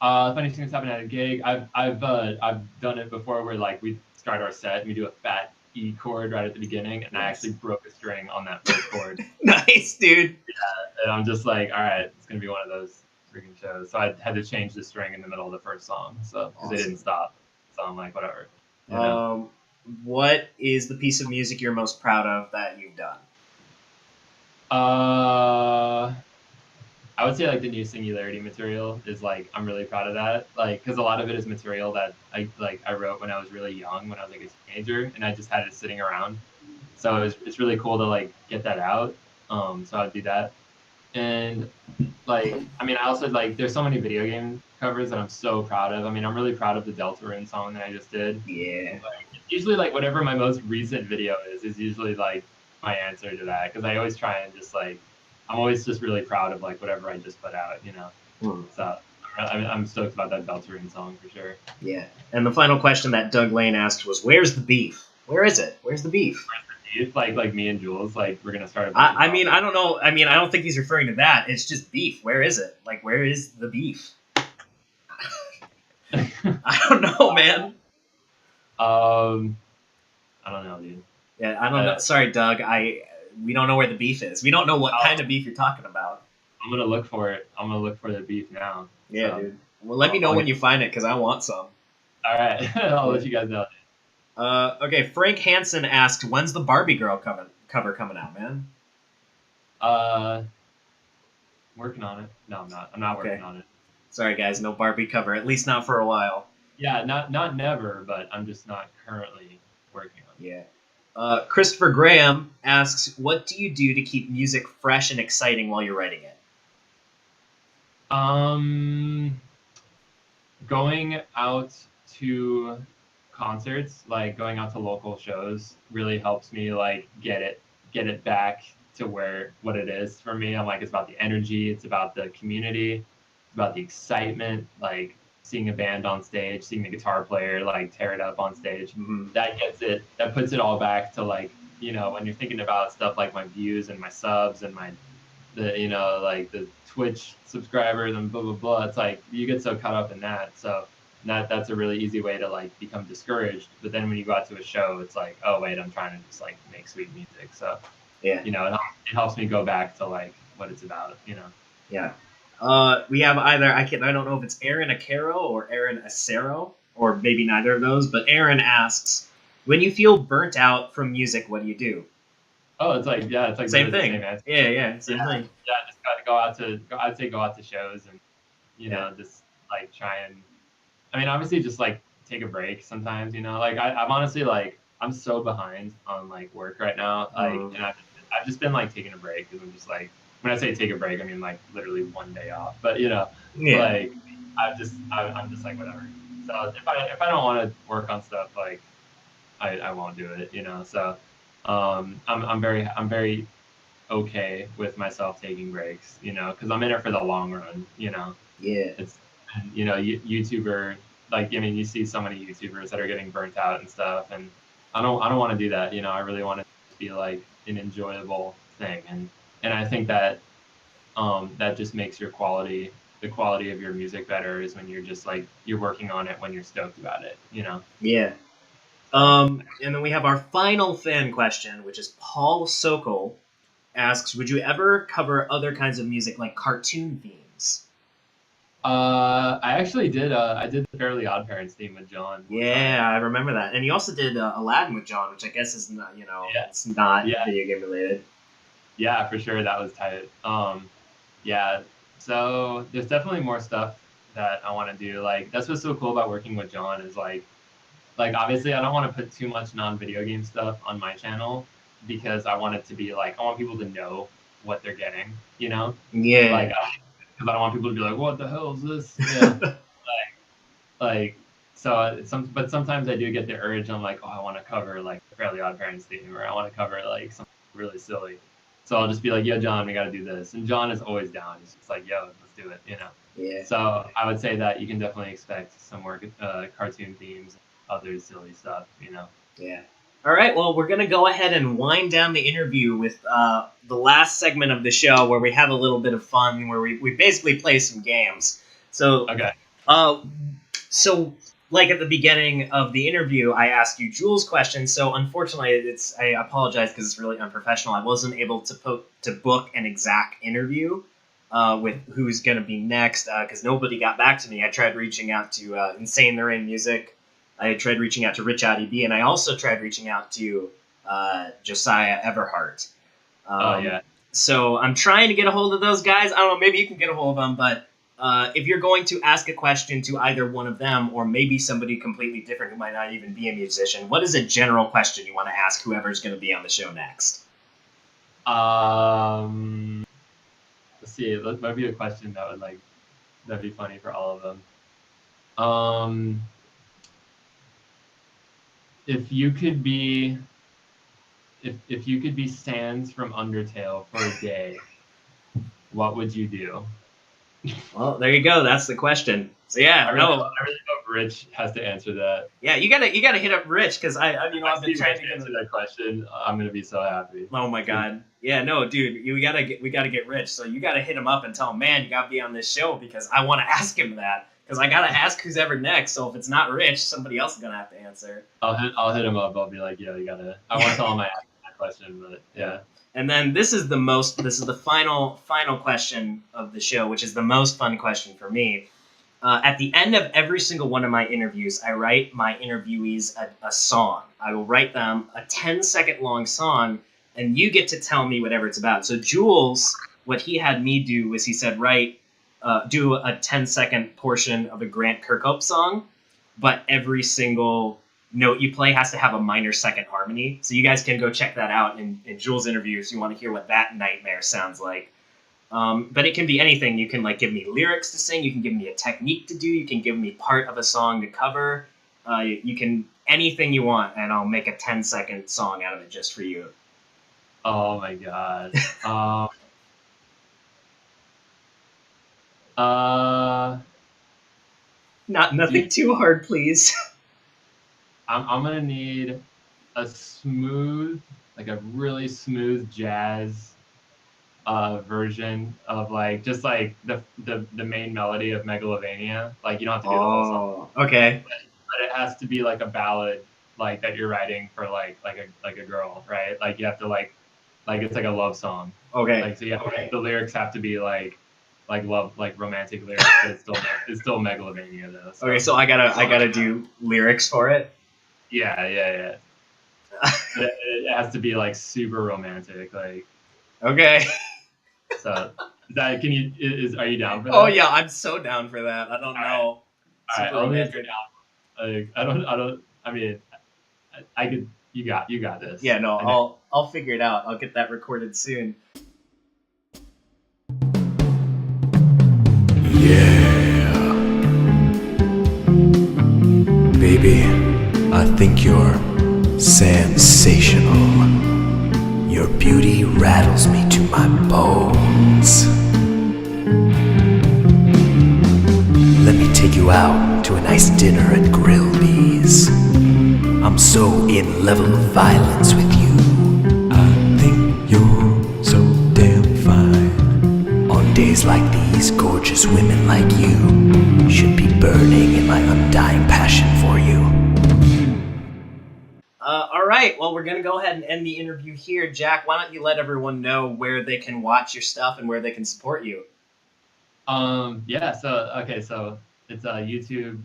[SPEAKER 2] Funniest thing that's happened at a gig. I've done it before where like we start our set and we do a fat E chord right at the beginning, and I actually broke a string on that first chord.
[SPEAKER 1] Nice, dude.
[SPEAKER 2] Yeah, and I'm just like, all right, it's gonna be one of those freaking shows. So I had to change the string in the middle of the first song, so because they didn't stop. So I'm like, whatever.
[SPEAKER 1] What is the piece of music you're most proud of that you've done?
[SPEAKER 2] I would say like the new Singularity material is like, I'm really proud of that, like because a lot of it is material that I wrote when I was really young, when I was like a teenager, and I just had it sitting around. So it's really cool to like get that out. So I'd do that. And like, I mean, I also like, there's so many video game covers that I'm so proud of. I mean, I'm really proud of the Deltarune song that I just did.
[SPEAKER 1] Yeah.
[SPEAKER 2] Like, usually like whatever my most recent video is usually like my answer to that, because I always try and just like, I'm always just really proud of like whatever I just put out, So I'm stoked about that Deltarune song for sure.
[SPEAKER 1] Yeah. And the final question that Doug Lane asked was, where's the beef? Where is it? Where's the beef?
[SPEAKER 2] Like me and Jules, like we're gonna start.
[SPEAKER 1] I mean, I don't know. I mean, I don't think he's referring to that. It's just beef. Where is it? Like, where is the beef? I don't know, man.
[SPEAKER 2] I don't know, dude.
[SPEAKER 1] Yeah, I don't know. Sorry, Doug. We don't know where the beef is. We don't know what kind of beef you're talking about.
[SPEAKER 2] I'm gonna look for it. I'm gonna look for the beef now.
[SPEAKER 1] Yeah, so, dude. Well, let me know when you find it, because I want some.
[SPEAKER 2] All right, I'll let you guys know.
[SPEAKER 1] Okay, Frank Hansen asked, when's the Barbie Girl cover coming out, man?
[SPEAKER 2] Working on it. No, I'm not. I'm not working on it.
[SPEAKER 1] Sorry, guys, no Barbie cover, at least not for a while.
[SPEAKER 2] Yeah, not never, but I'm just not currently working on it.
[SPEAKER 1] Yeah. Christopher Graham asks, what do you do to keep music fresh and exciting while you're writing it?
[SPEAKER 2] Going out to concerts, like going out to local shows, really helps me like get it back to what it is for me. I'm like, it's about the energy, it's about the community, it's about the excitement, like seeing a band on stage, seeing the guitar player like tear it up on stage. That puts it all back to like, when you're thinking about stuff like my views and my subs and like the Twitch subscribers and blah blah blah, it's like you get so caught up in that. So that's a really easy way to like become discouraged. But then when you go out to a show, it's like, oh wait, I'm trying to just like make sweet music. So
[SPEAKER 1] yeah,
[SPEAKER 2] it helps me go back to like what it's about.
[SPEAKER 1] Yeah. We have either, I don't know if it's Aaron Acero or Aaron Acero, or maybe neither of those, but Aaron asks, when you feel burnt out from music, what do you do?
[SPEAKER 2] Oh, it's like it's like
[SPEAKER 1] Same
[SPEAKER 2] really
[SPEAKER 1] thing.
[SPEAKER 2] the same answer.
[SPEAKER 1] Yeah, same thing.
[SPEAKER 2] Yeah, just got to go out to I'd say go out to shows and just like try and I mean obviously just like take a break sometimes, like I'm honestly like I'm so behind on like work right now, like and I've just been like taking a break because I'm just like when I say take a break I mean like literally one day off, but like I'm just like whatever. So if I don't want to work on stuff like I won't do it, so I'm very okay with myself taking breaks, because I'm in it for the long run,
[SPEAKER 1] Yeah.
[SPEAKER 2] It's, YouTuber, like, I mean, you see so many YouTubers that are getting burnt out and stuff, and I don't want to do that, I really want it to be like an enjoyable thing, and I think that that just makes the quality of your music better is when you're just like you're working on it when you're stoked about it,
[SPEAKER 1] Yeah. And then we have our final fan question, which is Paul Sokol asks, would you ever cover other kinds of music like cartoon themes?
[SPEAKER 2] I actually did. I did the Fairly Odd Parents theme with John.
[SPEAKER 1] Yeah, I remember that. And you also did Aladdin with John, which I guess is not, it's not video game related.
[SPEAKER 2] Yeah, for sure. That was tight. Yeah. So there's definitely more stuff that I want to do. Like that's what's so cool about working with John is like obviously I don't want to put too much non-video game stuff on my channel because I want it to be like I want people to know what they're getting.
[SPEAKER 1] Yeah.
[SPEAKER 2] Like because I don't want people to be like, what the hell is this? Yeah. like but sometimes I do get the urge. I'm like, oh, I want to cover like Fairly Odd Parents theme, or I want to cover like something really silly. So I'll just be like, yo, John, we got to do this, and John is always down. He's just like, yo, let's do it,
[SPEAKER 1] Yeah.
[SPEAKER 2] So I would say that you can definitely expect some more cartoon themes, and other silly stuff,
[SPEAKER 1] Yeah. All right. Well, we're gonna go ahead and wind down the interview with the last segment of the show, where we have a little bit of fun, where we basically play some games. So
[SPEAKER 2] Okay.
[SPEAKER 1] So, like at the beginning of the interview, I asked you Jules' question. So, unfortunately, I apologize because it's really unprofessional. I wasn't able to book an exact interview with who's going to be next because nobody got back to me. I tried reaching out to Insane the Rain Music. I tried reaching out to Rich Audi B, and I also tried reaching out to Josiah Everhart.
[SPEAKER 2] Oh yeah.
[SPEAKER 1] So I'm trying to get a hold of those guys. I don't know. Maybe you can get a hold of them, but. If you're going to ask a question to either one of them or maybe somebody completely different who might not even be a musician, what is a general question you want to ask whoever's going to be on the show next?
[SPEAKER 2] Let's see. That might be a question that'd be funny for all of them. If you could be Sans from Undertale for a day, what would you do?
[SPEAKER 1] Well, there you go. That's the question. So yeah,
[SPEAKER 2] I really hope Rich has to answer that.
[SPEAKER 1] Yeah, you gotta hit up Rich because I've been trying to
[SPEAKER 2] answer that question. I'm gonna be so happy.
[SPEAKER 1] Oh my god. Yeah, no, dude, we gotta get Rich. So you gotta hit him up and tell him, man, you gotta be on this show because I want to ask him that. Because I gotta ask who's ever next. So if it's not Rich, somebody else is gonna have to answer.
[SPEAKER 2] I'll hit him up. I'll be like, yeah, you gotta. I want to tell him I asked that question, but yeah.
[SPEAKER 1] And then this is the final question of the show, which is the most fun question for me. At the end of every single one of my interviews, I write my interviewees a song. I will write them a 10-second long song, and you get to tell me whatever it's about. So Jules, what he had me do was he said, do a 10-second portion of a Grant Kirkhope song, but every single note you play has to have a minor second harmony. So you guys can go check that out in Jules' interview if you want to hear what that nightmare sounds like. But it can be anything. You can give me lyrics to sing. You can give me a technique to do. You can give me part of a song to cover. You can anything you want, and I'll make a 10-second song out of it just for you.
[SPEAKER 2] Oh my god.
[SPEAKER 1] Nothing too hard, please.
[SPEAKER 2] I'm gonna need a really smooth jazz version of just the main melody of Megalovania. You don't have to do the whole song.
[SPEAKER 1] Okay.
[SPEAKER 2] But it has to be a ballad that you're writing for a girl, right? You have to it's a love song.
[SPEAKER 1] Okay.
[SPEAKER 2] So the lyrics have to be love, romantic lyrics, but it's still Megalovania though. So.
[SPEAKER 1] Okay, so I gotta do lyrics for it.
[SPEAKER 2] Yeah. It has to be like super romantic, like.
[SPEAKER 1] Okay.
[SPEAKER 2] So that are you down for that?
[SPEAKER 1] Oh yeah, I'm so down for that. I don't know.
[SPEAKER 2] All right, only if you're down. Like I don't. I mean, I could. You got this.
[SPEAKER 1] Yeah, no, I'll figure it out. I'll get that recorded soon.
[SPEAKER 3] Yeah. Baby, I think you're sensational. Your beauty rattles me to my bones. Let me take you out to a nice dinner at Grillby's. I'm so in level of violence with you. I think you're so damn fine. On days like these, gorgeous women like you should be burning in my undying passion for you.
[SPEAKER 1] All right, well, we're going to go ahead and end the interview here. Jack, why don't you let everyone know where they can watch your stuff and where they can support you?
[SPEAKER 2] Yeah, so it's YouTube,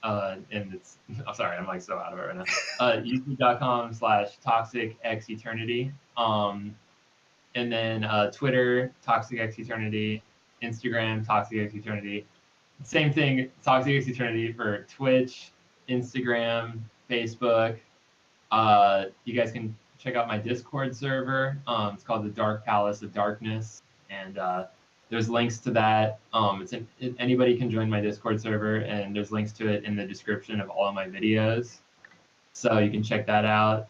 [SPEAKER 2] and it's, I'm sorry, I'm like so out of it right now. YouTube.com/ToxicXEternity. And then Twitter, ToxicXEternity, Instagram, ToxicXEternity. Same thing, ToxicXEternity for Twitch, Instagram, Facebook. You guys can check out my Discord server. It's called the Dark Palace of Darkness, and there's links to that. Anybody can join my Discord server, and there's links to it in the description of all of my videos, so you can check that out.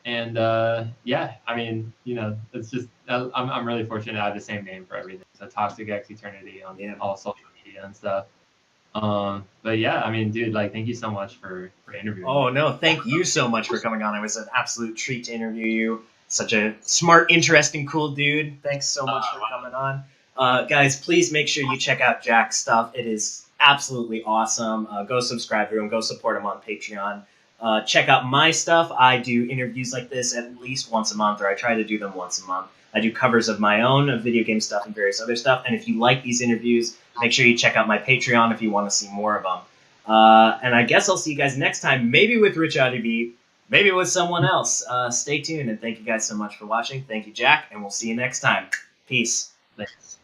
[SPEAKER 2] Yeah, I mean, it's just I'm really fortunate I have the same name for everything. So ToxicXEternity on all social media and stuff. But yeah, I mean, dude, like, thank you so much for interviewing me.
[SPEAKER 1] Oh, no, thank you so much for coming on. It was an absolute treat to interview you. Such a smart, interesting, cool dude. Thanks so much for coming on. Guys, please make sure you check out Jack's stuff. It is absolutely awesome. Go subscribe to him. Go support him on Patreon. Check out my stuff. I do interviews like this at least once a month, or I try to do them once a month. I do covers of my own, of video game stuff and various other stuff. And if you like these interviews, make sure you check out my Patreon if you want to see more of them. And I guess I'll see you guys next time, maybe with Rich Audeby, maybe with someone else. Stay tuned, and thank you guys so much for watching. Thank you, Jack, and we'll see you next time. Peace.
[SPEAKER 2] Thanks.